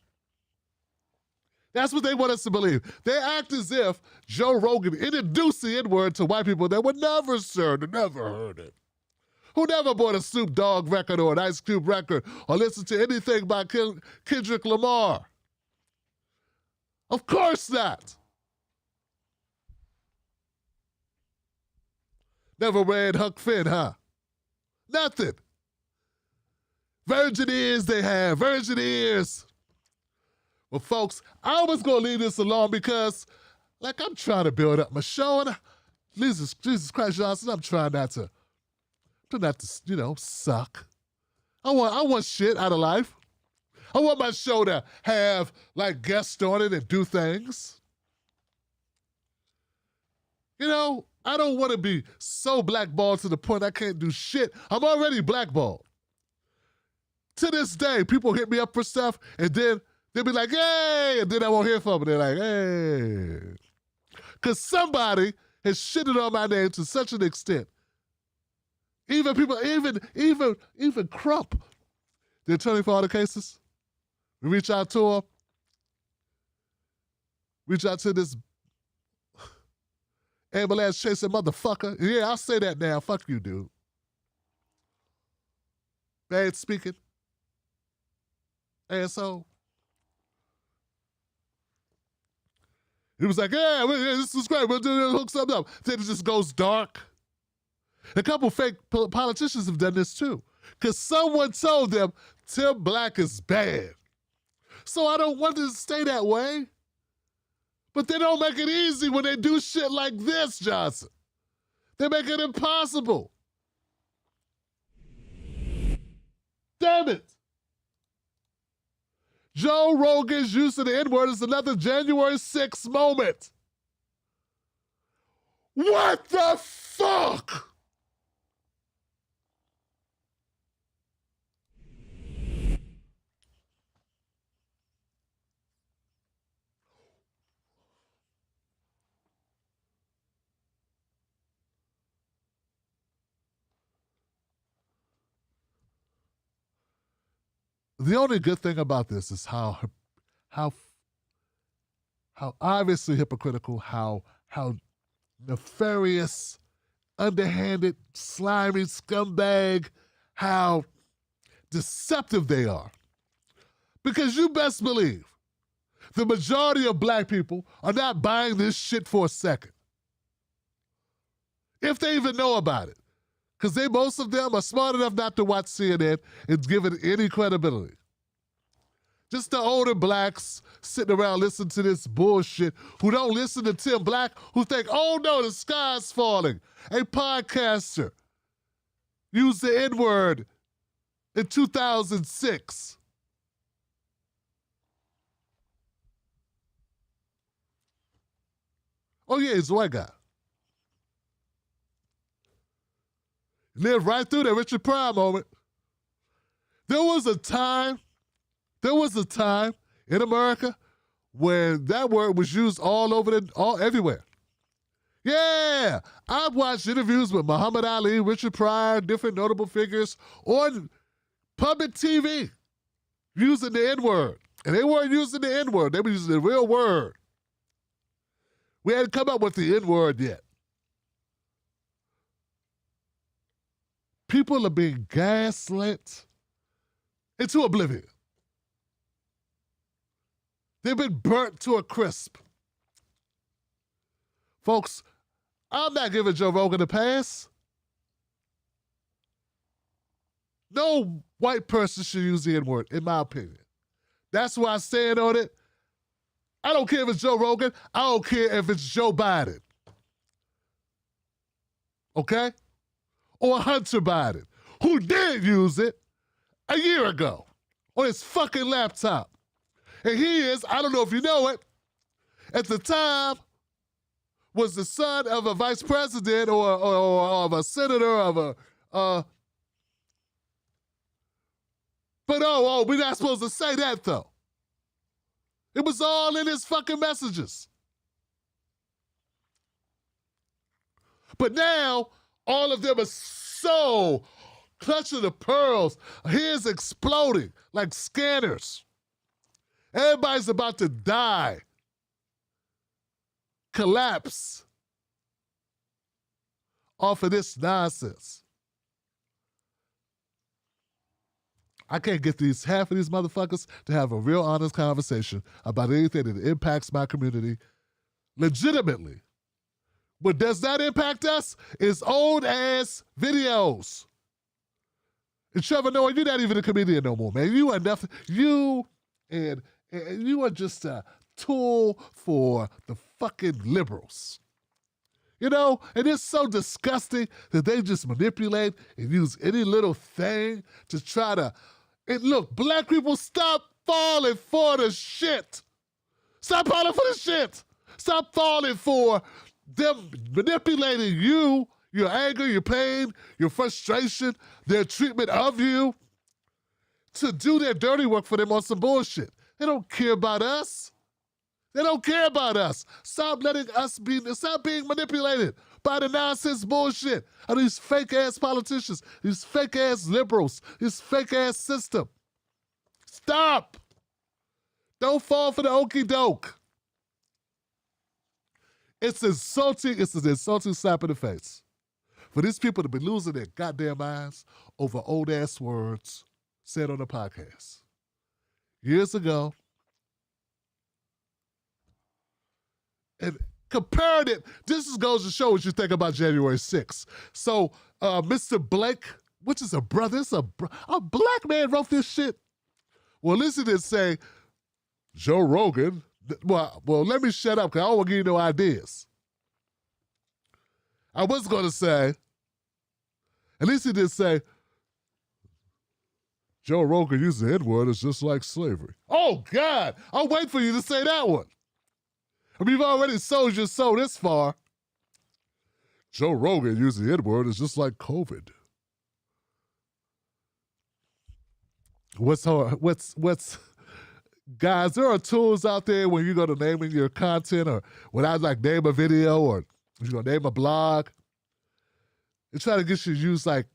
That's what they want us to believe. They act as if Joe Rogan introduced the N-word to white people that were never heard it. Who never bought a Snoop Dogg record or an Ice Cube record or listened to anything by Kendrick Lamar? Of course not. Never read Huck Finn, huh? Nothing. Virgin ears they have, virgin ears. Well, folks, I was going to leave this alone because Like, I'm trying to build up my show, and Jesus Christ, Johnson, I'm trying not to, suck. I want shit out of life. I want my show to have, like, guests on it and do things. I don't want to be so blackballed to the point I can't do shit. I'm already blackballed. To this day, people hit me up for stuff, and then they'll be like, hey, and then I won't hear from them. They're like, hey. Because somebody has shitted on my name to such an extent. Even people, even Crump, the attorney for all the cases, we reach out to him, reach out to this ambulance chasing motherfucker. Yeah, I'll say that now. Fuck you, dude. Bad speaking. Asshole. He was like, yeah, this is great. We'll hook something up. Then it just goes dark. A couple fake politicians have done this too. Because someone told them Tim Black is bad. So I don't want it to stay that way. But they don't make it easy when they do shit like this, Johnson. They make it impossible. Damn it. Joe Rogan's use of the N-word is another January 6th moment. What the fuck? The only good thing about this is how obviously hypocritical, how nefarious, underhanded, slimy scumbag, how deceptive they are. Because you best believe the majority of black people are not buying this shit for a second. If they even know about it. Because most of them are smart enough not to watch CNN and give it any credibility. Just the older blacks sitting around listening to this bullshit who don't listen to Tim Black, who think, oh no, the sky's falling. A podcaster used the N-word in 2006. Oh yeah, he's a white guy. Lived right through that Richard Pryor moment. There was a time in America where that word was used everywhere. Yeah, I've watched interviews with Muhammad Ali, Richard Pryor, different notable figures on public TV using the N-word. And they weren't using the N-word, they were using the real word. We hadn't come up with the N-word yet. People are being gaslit into oblivion. They've been burnt to a crisp. Folks, I'm not giving Joe Rogan a pass. No white person should use the N-word, in my opinion. That's why I stand on it. I don't care if it's Joe Rogan. I don't care if it's Joe Biden. Okay? Or Hunter Biden, who did use it a year ago on his fucking laptop. And he is, I don't know if you know it, at the time was the son of a vice president or of a senator but we're not supposed to say that though. It was all in his fucking messages. But now, all of them are so clutching the pearls. Here's exploding like scanners. Everybody's about to die. Collapse off of this nonsense. I can't get half of these motherfuckers to have a real honest conversation about anything that impacts my community legitimately. What does not impact us is old ass videos. And Trevor Noah, you're not even a comedian no more, man. You are nothing. You are just a tool for the fucking liberals. You know, and it's so disgusting that they just manipulate and use any little thing to try to. And look, black people, stop falling for the shit. Stop falling for the shit. Stop falling for them manipulating you, your anger, your pain, your frustration, their treatment of you to do their dirty work for them on some bullshit. They don't care about us. They don't care about us. Stop being manipulated by the nonsense bullshit of these fake-ass politicians, these fake-ass liberals, this fake-ass system. Stop. Don't fall for the okie doke. It's insulting. It's an insulting slap in the face for these people to be losing their goddamn minds over old-ass words said on a podcast. Years ago, and compared it, this goes to show what you think about January 6th. So, Mr. Blake, which is a brother, a black man wrote this shit. Well, listen to it say, Joe Rogan, well, let me shut up because I don't want to give you no ideas. I was going to say, at least he did say, Joe Rogan using the N-word is just like slavery. Oh, God, I'll wait for you to say that one. I mean, you've already sold your soul this far. Joe Rogan using the N-word is just like COVID. Guys, there are tools out there when you're going to name in your content or when I like name a video or you're going to name a blog. They try to get you to use like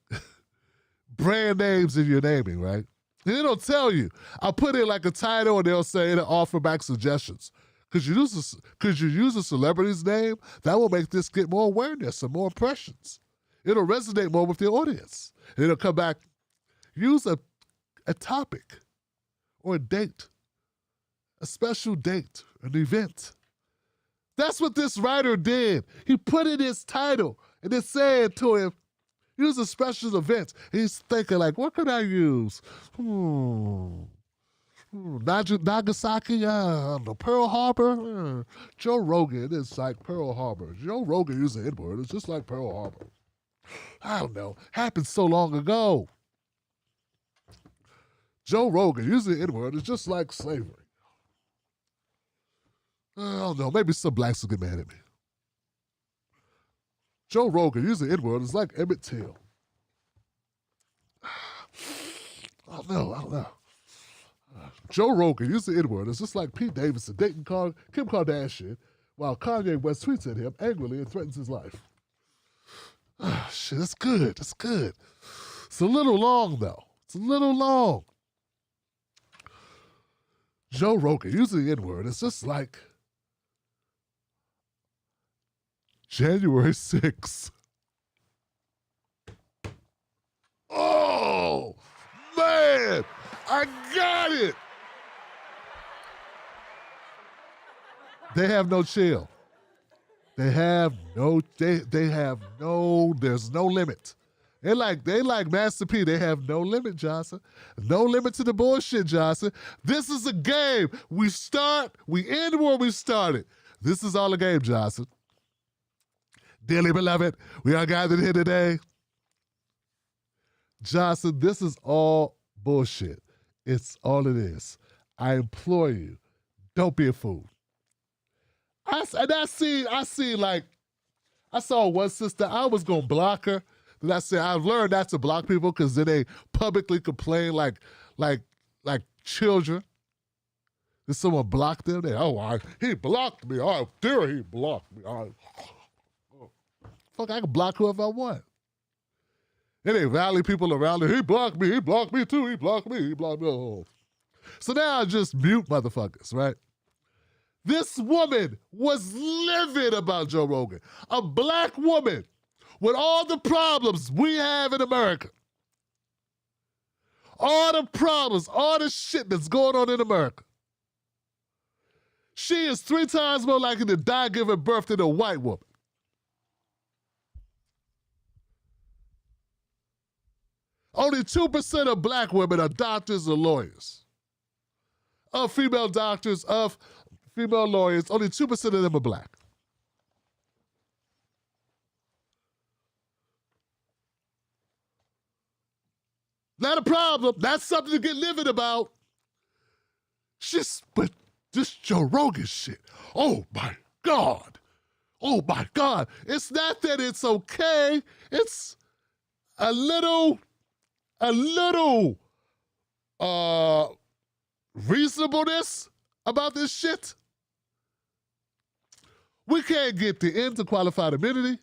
brand names in your naming, right? And it'll tell you. I'll put in like a title and they'll say it'll offer back suggestions. Could you use a celebrity's name? That will make this get more awareness and more impressions. It'll resonate more with the audience. And it'll come back, use a topic or a date, a special date, an event. That's what this writer did. He put in his title and it said to him, use a special event. He's thinking like, what could I use? Nagasaki, the Pearl Harbor. Joe Rogan is like Pearl Harbor. Joe Rogan using the N-word. It's just like Pearl Harbor. I don't know. Happened so long ago. Joe Rogan using the N-word is just like slavery. I don't know. Maybe some blacks will get mad at me. Joe Rogan using the N-word is like Emmett Till. I don't know. Joe Rogan used the N-word. It's just like Pete Davidson dating Kim Kardashian while Kanye West tweets at him angrily and threatens his life. Shit, that's good. That's good. It's a little long, though. It's a little long. Joe Rogan using the N-word. It's just like January 6th. Oh, man. I got it. They have no chill. There's no limit. They like Master P. They have no limit, Johnson. No limit to the bullshit, Johnson. This is a game. We start, we end where we started. This is all a game, Johnson. Dearly beloved, we are gathered here today. Johnson, this is all bullshit. It's all it is. I implore you, don't be a fool. I saw one sister, I was going to block her. And I said, I've learned not to block people because then they publicly complain like children. Did someone block them? He blocked me. Oh, dare he blocked me. Fuck, I can block whoever I want. And they rally people around it. He blocked me too. He blocked me. Oh. So now I just mute motherfuckers, right? This woman was livid about Joe Rogan. A black woman with all the problems we have in America. All the problems, all the shit that's going on in America. She is 3 times more likely to die giving birth than a white woman. Only 2% of black women are doctors or lawyers. Of female doctors, of female lawyers, only 2% of them are black. Not a problem. That's something to get livid about. But this Joe Rogan shit. Oh my God. Oh my God. It's not that it's okay. It's a little reasonableness about this shit. We can't get the end to qualified immunity.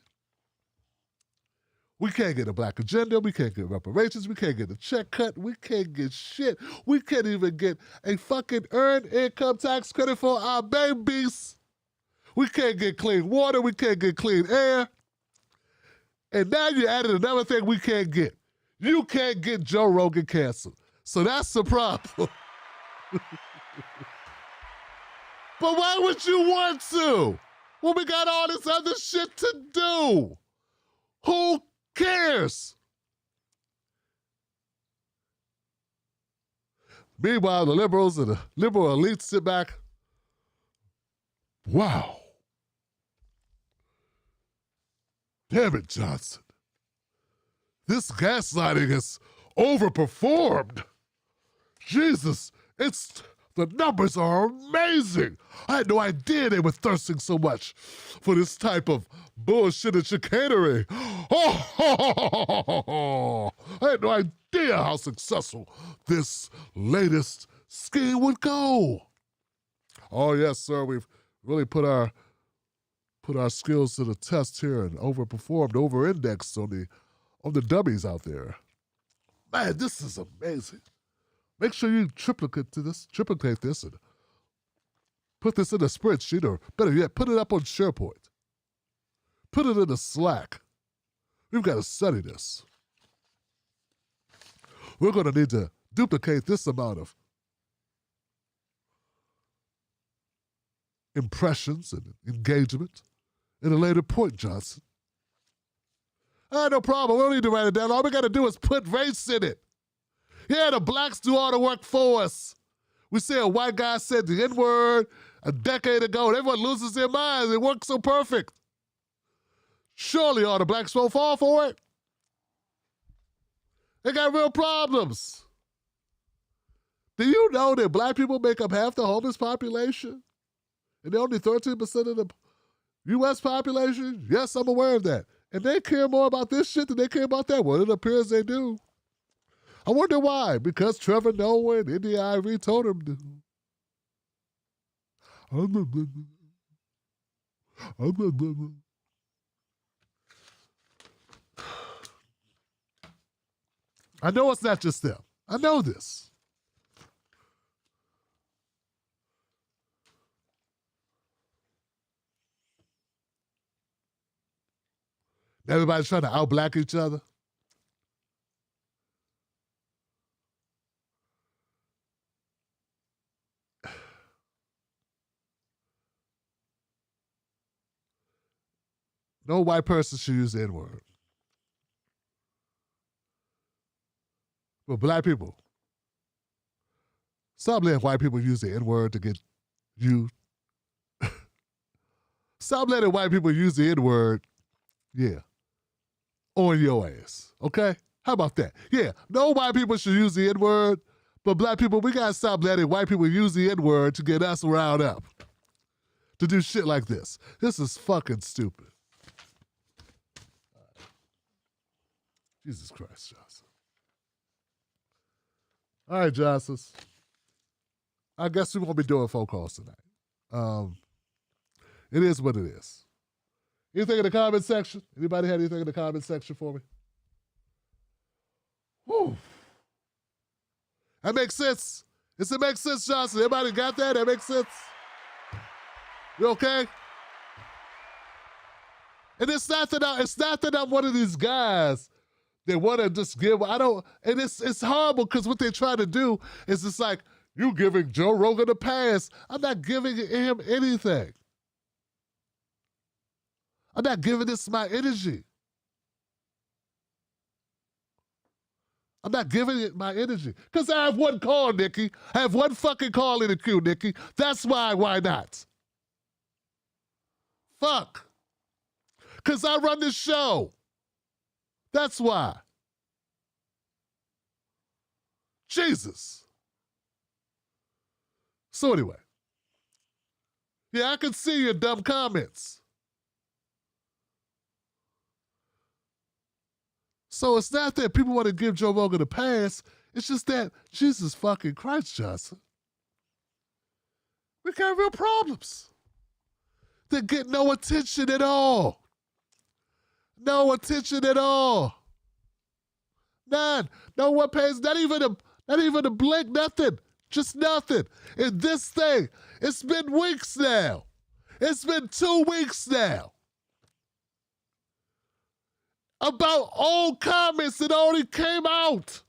We can't get a black agenda. We can't get reparations. We can't get a check cut. We can't get shit. We can't even get a fucking earned income tax credit for our babies. We can't get clean water. We can't get clean air. And now you added another thing we can't get. You can't get Joe Rogan canceled. So that's the problem. But why would you want to? Well, we got all this other shit to do. Who cares? Meanwhile, the liberals and the liberal elites sit back. Wow. Damn it, Johnson. This gaslighting has overperformed. Jesus, the numbers are amazing. I had no idea they were thirsting so much for this type of bullshit and chicanery. Oh, I had no idea how successful this latest scheme would go. Oh yes, sir, we've really put our skills to the test here and overperformed, over-indexed on the dummies out there. Man, this is amazing. Make sure you triplicate this and put this in a spreadsheet, or better yet, put it up on SharePoint. Put it in a Slack. We've got to study this. We're going to need to duplicate this amount of impressions and engagement in a later point, Johnson. No problem. We don't need to write it down. All we got to do is put race in it. Yeah, the blacks do all the work for us. We say a white guy said the N-word a decade ago, and everyone loses their minds. It works so perfect. Surely all the blacks won't fall for it. They got real problems. Do you know that black people make up half the homeless population? And they're only 13% of the U.S. population? Yes, I'm aware of that. And they care more about this shit than they care about that. Well, it appears they do. I wonder why. Because Trevor Noah and India Ivory told him to. I know it's not just them. I know this. Everybody's trying to out-black each other. No white person should use the N-word. But black people, stop letting white people use the N-word to get you. Stop letting white people use the N-word, on your ass, okay? How about that? Yeah, no white people should use the N-word, but black people, we gotta stop letting white people use the N-word to get us riled up. To do shit like this. This is fucking stupid. Jesus Christ, Johnson. All right, Johnson. I guess we won't be doing phone calls tonight. It is what it is. Anything in the comment section? Anybody had anything in the comment section for me? Whew. That makes sense. It makes sense, Johnson. Everybody got that? That makes sense? You okay? And it's not that I'm one of these guys that want to just give. And it's horrible because what they try to do is it's like, you giving Joe Rogan a pass. I'm not giving him anything. I'm not giving this my energy. I'm not giving it my energy. Because I have one call, Nikki. I have one fucking call in the queue, Nikki. That's why not? Fuck. Because I run this show. That's why. Jesus. So anyway. Yeah, I can see your dumb comments. So it's not that people want to give Joe Rogan a pass. It's just that, Jesus fucking Christ, Johnson. We got real problems. They get no attention at all. No attention at all. None. No one pays, not even a blink, nothing. Just nothing. And this thing, it's been weeks now. It's been 2 weeks now. About old comments that already came out.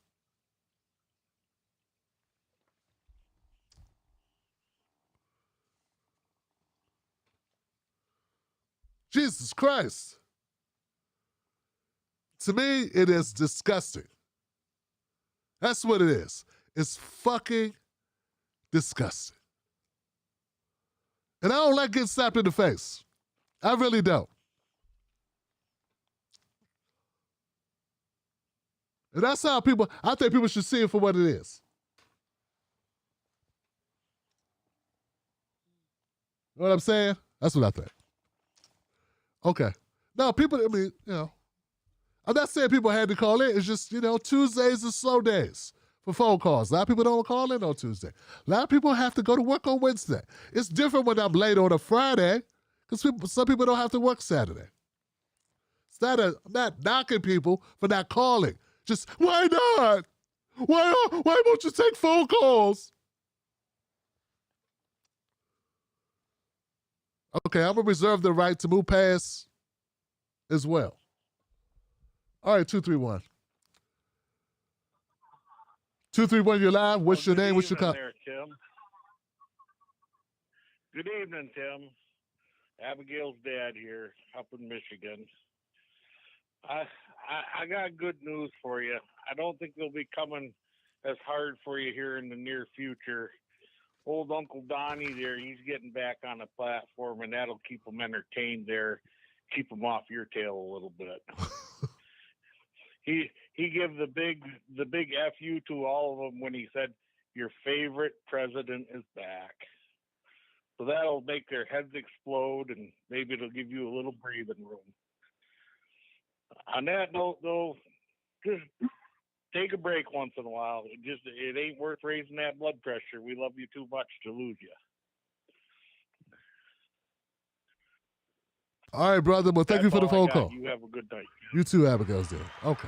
Jesus Christ. To me, it is disgusting. That's what it is. It's fucking disgusting. And I don't like getting slapped in the face. I really don't. And that's how I think people should see it for what it is. You know what I'm saying? That's what I think. Okay. Now, people, I mean, I'm not saying people had to call in. It's just, Tuesdays are slow days for phone calls. A lot of people don't call in on Tuesday. A lot of people have to go to work on Wednesday. It's different when I'm late on a Friday because some people don't have to work Saturday. I'm not knocking people for not calling. Just, why not? Why won't you take phone calls? Okay, I'm going to reserve the right to move past as well. All right, 231. 231, you're live. What's your name? What's your comment? Tim. Good evening, Tim. Abigail's dad here up in Michigan. I got good news for you. I don't think they'll be coming as hard for you here in the near future. Old Uncle Donnie there, he's getting back on the platform, and that'll keep him entertained there, keep him off your tail a little bit. He gave the big FU to all of them when he said, your favorite president is back. So that'll make their heads explode, and maybe it'll give you a little breathing room. On that note, though, just take a break once in a while. It ain't worth raising that blood pressure. We love you too much to lose you. All right, brother. Well, thank you for the phone call. You have a good night. You too, Abigail's there. Okay.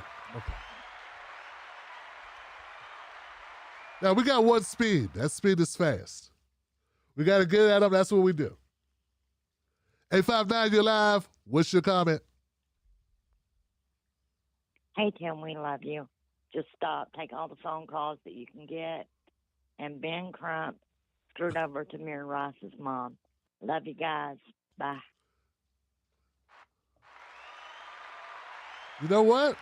Now, we got one speed. That speed is fast. We got to get at them. That's what we do. 859, you're live. What's your comment? Hey, Tim, we love you. Just stop. Take all the phone calls that you can get. And Ben Crump screwed over to Tamir Rice's mom. Love you guys. Bye. You know what?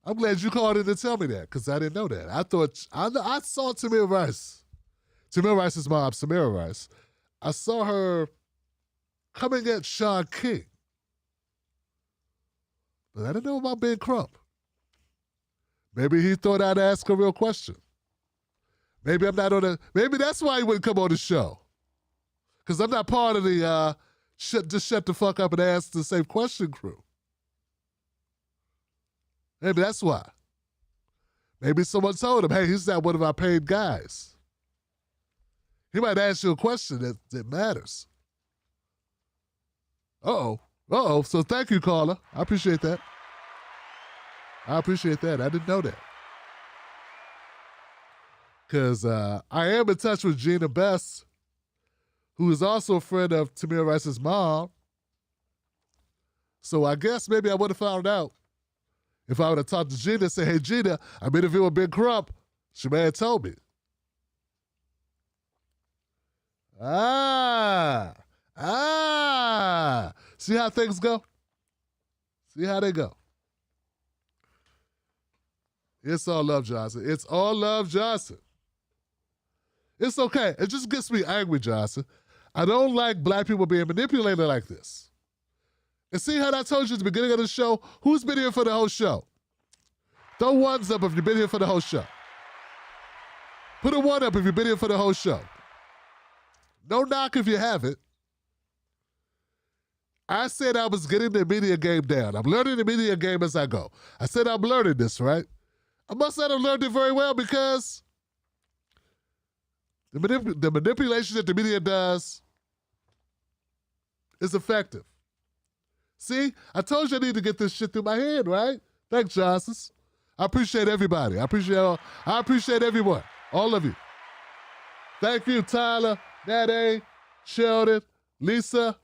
I'm glad you called in to tell me that because I didn't know that. I saw Tamir Rice. Tamir Rice's mom, Samira Rice. I saw her coming at Sean King. But I didn't know about Ben Crump. Maybe he thought I'd ask a real question. Maybe that's why he wouldn't come on the show. Because I'm not part of the shut the fuck up and ask the same question crew. Maybe that's why. Maybe someone told him, hey, he's not one of our paid guys. He might ask you a question that matters. Uh-oh. So thank you, caller. I appreciate that. I didn't know that. Because I am in touch with Gina Best, who is also a friend of Tamir Rice's mom. So I guess maybe I would have found out if I would have talked to Gina and said, hey, Gina, I'm interviewing Ben Crump. She may have told me. See how things go? See how they go? It's all love, Johnson. It's all love, Johnson. It's okay. It just gets me angry, Johnson. I don't like black people being manipulated like this. And see how I told you at the beginning of the show? Who's been here for the whole show? Throw ones up if you've been here for the whole show. Put a one up if you've been here for the whole show. No knock if you haven't. I said I was getting the media game down. I'm learning the media game as I go. I said I'm learning this, right? I must not have learned it very well because the manipulation that the media does is effective. See, I told you I need to get this shit through my head, right? Thanks, Johnson. I appreciate everybody. I appreciate everyone, all of you. Thank you, Tyler, Nade, Sheldon, Lisa,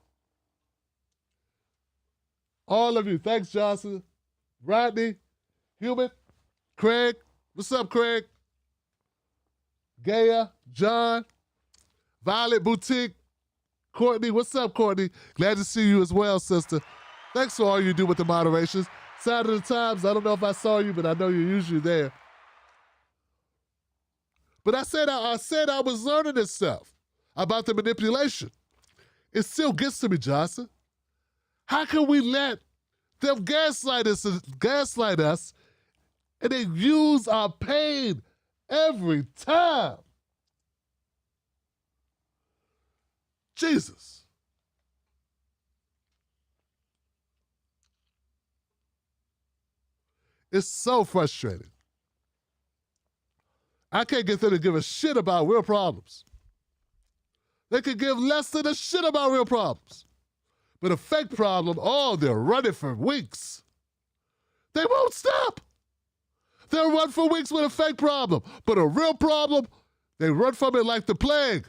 all of you. Thanks, Johnson, Rodney, Human, Craig. What's up, Craig? Gaya, John, Violet Boutique, Courtney. What's up, Courtney? Glad to see you as well, sister. Thanks for all you do with the moderations. Sign of the Times, I don't know if I saw you, but I know you're usually there. But I said I was learning this stuff about the manipulation. It still gets to me, Johnson. How can we let them gaslight us and they use our pain every time? Jesus. It's so frustrating. I can't get them to give a shit about real problems. They could give less than a shit about real problems. But a fake problem, oh, they're running for weeks. They won't stop. They'll run for weeks with a fake problem. But a real problem, they run from it like the plague.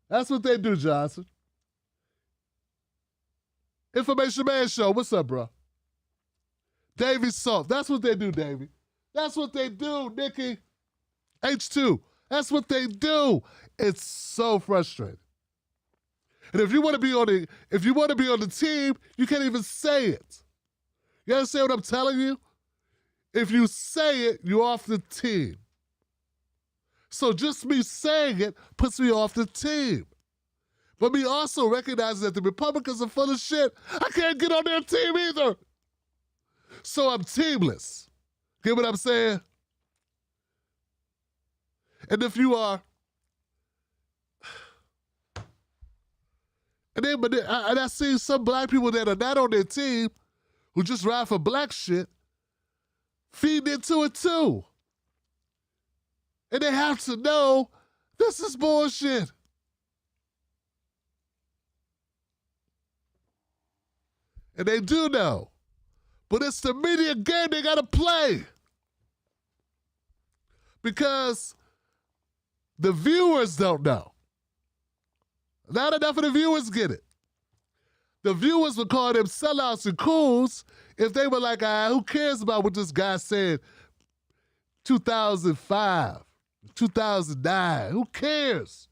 That's what they do, Johnson. Information Man Show, what's up, bro? Davey Soft, that's what they do, Davey. That's what they do, Nikki. H2, that's what they do. It's so frustrating. And if you want to be on the team, you can't even say it. You understand what I'm telling you? If you say it, you're off the team. So just me saying it puts me off the team. But me also recognizing that the Republicans are full of shit, I can't get on their team either. So I'm teamless. Get what I'm saying? And if you are, and I see some black people that are not on their team who just ride for black shit, feeding into it too. And they have to know this is bullshit. And they do know. But it's the media game they gotta play. Because the viewers don't know. Not enough of the viewers get it. The viewers would call them sellouts and cools if they were like, who cares about what this guy said 2005, 2009? Who cares?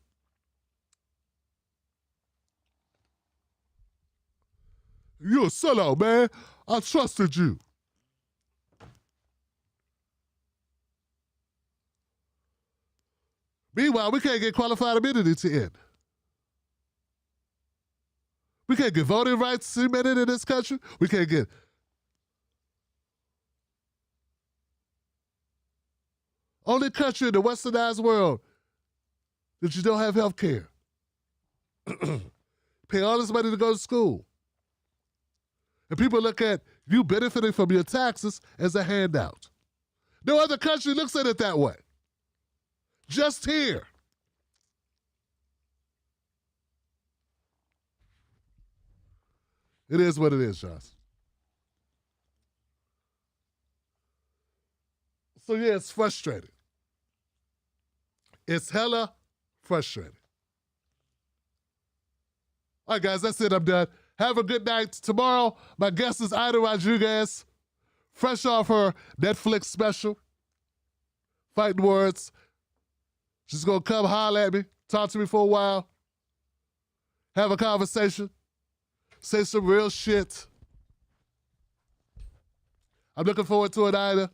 You're a sellout, man. I trusted you. Meanwhile, we can't get qualified immunity to end. We can't get voting rights cemented in this country. We can't get... Only country in the westernized world that you don't have health care. Pay all this money to go to school. And people look at you benefiting from your taxes as a handout. No other country looks at it that way. Just here. It is what it is, Josh. So yeah, it's frustrating. It's hella frustrating. All right, guys, that's it. I'm done. Have a good night. Tomorrow, my guest is Ida Rodriguez, fresh off her Netflix special, Fighting Words. She's going to come holler at me, talk to me for a while, have a conversation, say some real shit. I'm looking forward to it, Ida.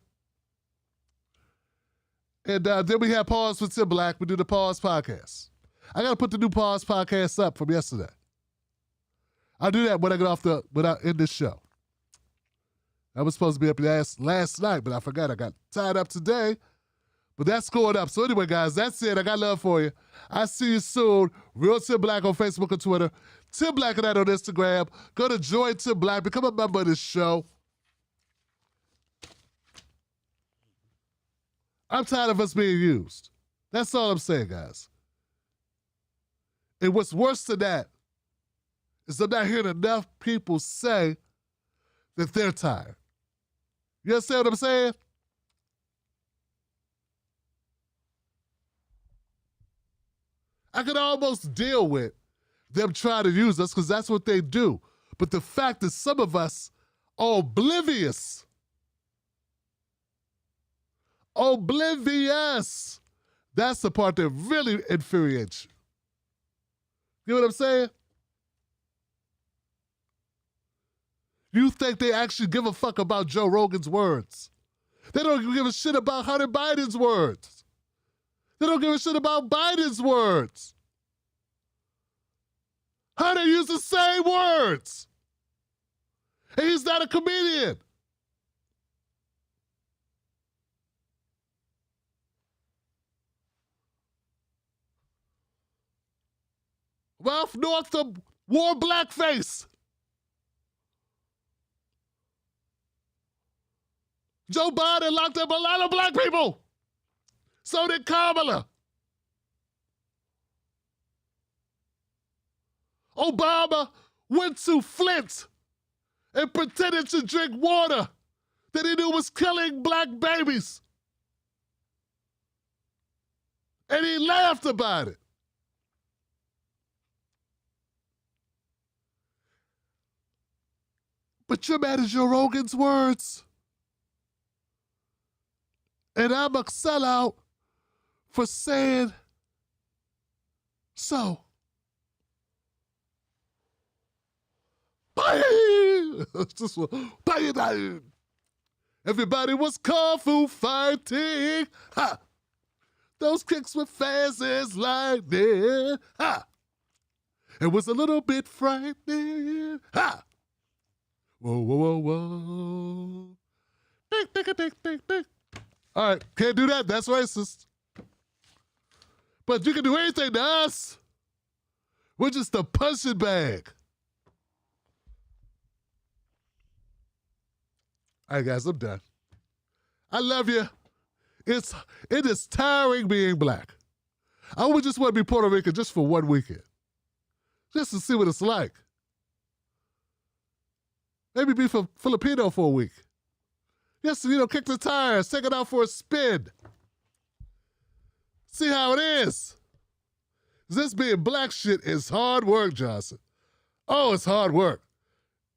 And then we have Pause with Tim Black. We do the Pause podcast. I got to put the new Pause podcast up from yesterday. I'll do that when I get off when I end this show. I was supposed to be up last night, but I forgot. I got tied up today. But that's going up. So anyway, guys, that's it. I got love for you. I see you soon. Real Tim Black on Facebook and Twitter. Tim Black and that on Instagram. Go to Join Tim Black. Become a member of this show. I'm tired of us being used. That's all I'm saying, guys. And what's worse than that is I'm not hearing enough people say that they're tired. You understand what I'm saying? I could almost deal with them trying to use us because that's what they do. But the fact that some of us are oblivious. That's the part that really infuriates you. You know what I'm saying? You think they actually give a fuck about Joe Rogan's words. They don't give a shit about Hunter Biden's words. They don't give a shit about Biden's words. Hunter used the same words. And he's not a comedian. Ralph Northam wore blackface. Joe Biden locked up a lot of black people. So did Kamala. Obama went to Flint and pretended to drink water that he knew was killing black babies. And he laughed about it. But you're mad at Joe Rogan's words. And I'm a sellout for saying so. Everybody was kung fu fighting. Ha! Those kicks were fast as lightning. Ha! It was a little bit frightening. Ha! Whoa, whoa, whoa, whoa. Big. All right, can't do that. That's racist. But you can do anything to us. We're just a punching bag. All right, guys, I'm done. I love you. It is tiring being black. I would just want to be Puerto Rican just for one weekend. Just to see what it's like. Maybe be Filipino for a week. Just, kick the tires, take it out for a spin. See how it is. This being black shit is hard work, Johnson. Oh, it's hard work.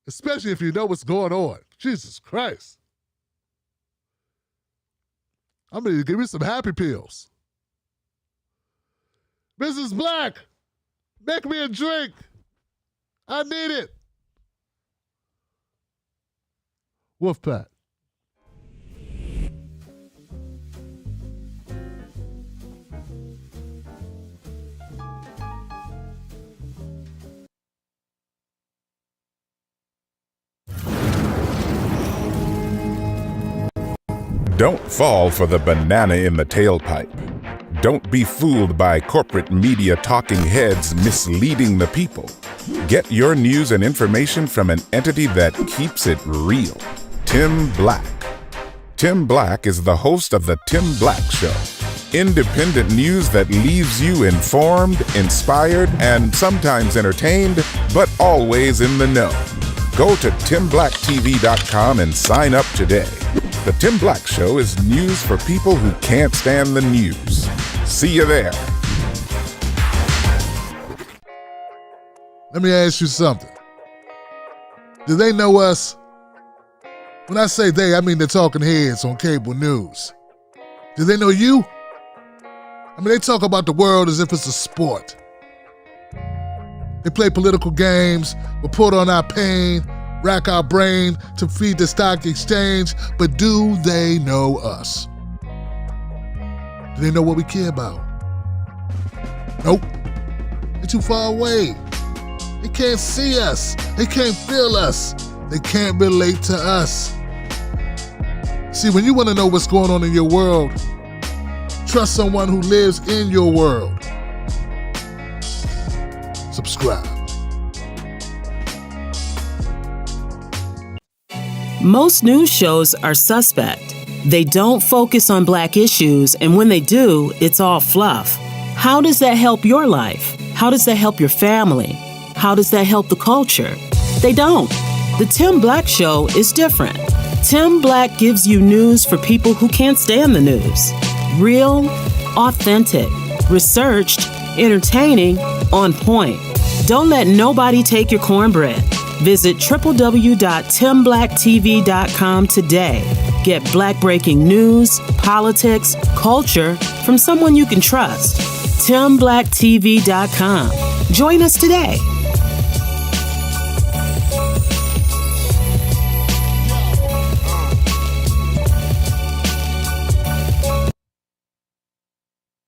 Especially if you know what's going on. Jesus Christ. I'm going to give me some happy pills. Mrs. Black, make me a drink. I need it. Wolfpack. Don't fall for the banana in the tailpipe. Don't be fooled by corporate media talking heads misleading the people. Get your news and information from an entity that keeps it real. Tim Black. Tim Black is the host of The Tim Black Show. Independent news that leaves you informed, inspired, and sometimes entertained, but always in the know. Go to timblacktv.com and sign up today. The Tim Black Show is news for people who can't stand the news. See you there. Let me ask you something. Do they know us? When I say they, I mean the talking heads on cable news. Do they know you? I mean, they talk about the world as if it's a sport. They play political games, report on our pain, rack our brain to feed the stock exchange, but do they know us? Do they know what we care about? Nope. They're too far away. They can't see us. They can't feel us. They can't relate to us. See, when you want to know what's going on in your world, trust someone who lives in your world. Subscribe. Most news shows are suspect. They don't focus on Black issues, and when they do, it's all fluff. How does that help your life? How does that help your family? How does that help the culture? They don't. The Tim Black Show is different. Tim Black gives you news for people who can't stand the news. Real, authentic, researched, entertaining, on point. Don't let nobody take your cornbread. Visit www.timblacktv.com today. Get Black breaking news, politics, culture from someone you can trust. timblacktv.com. Join us today.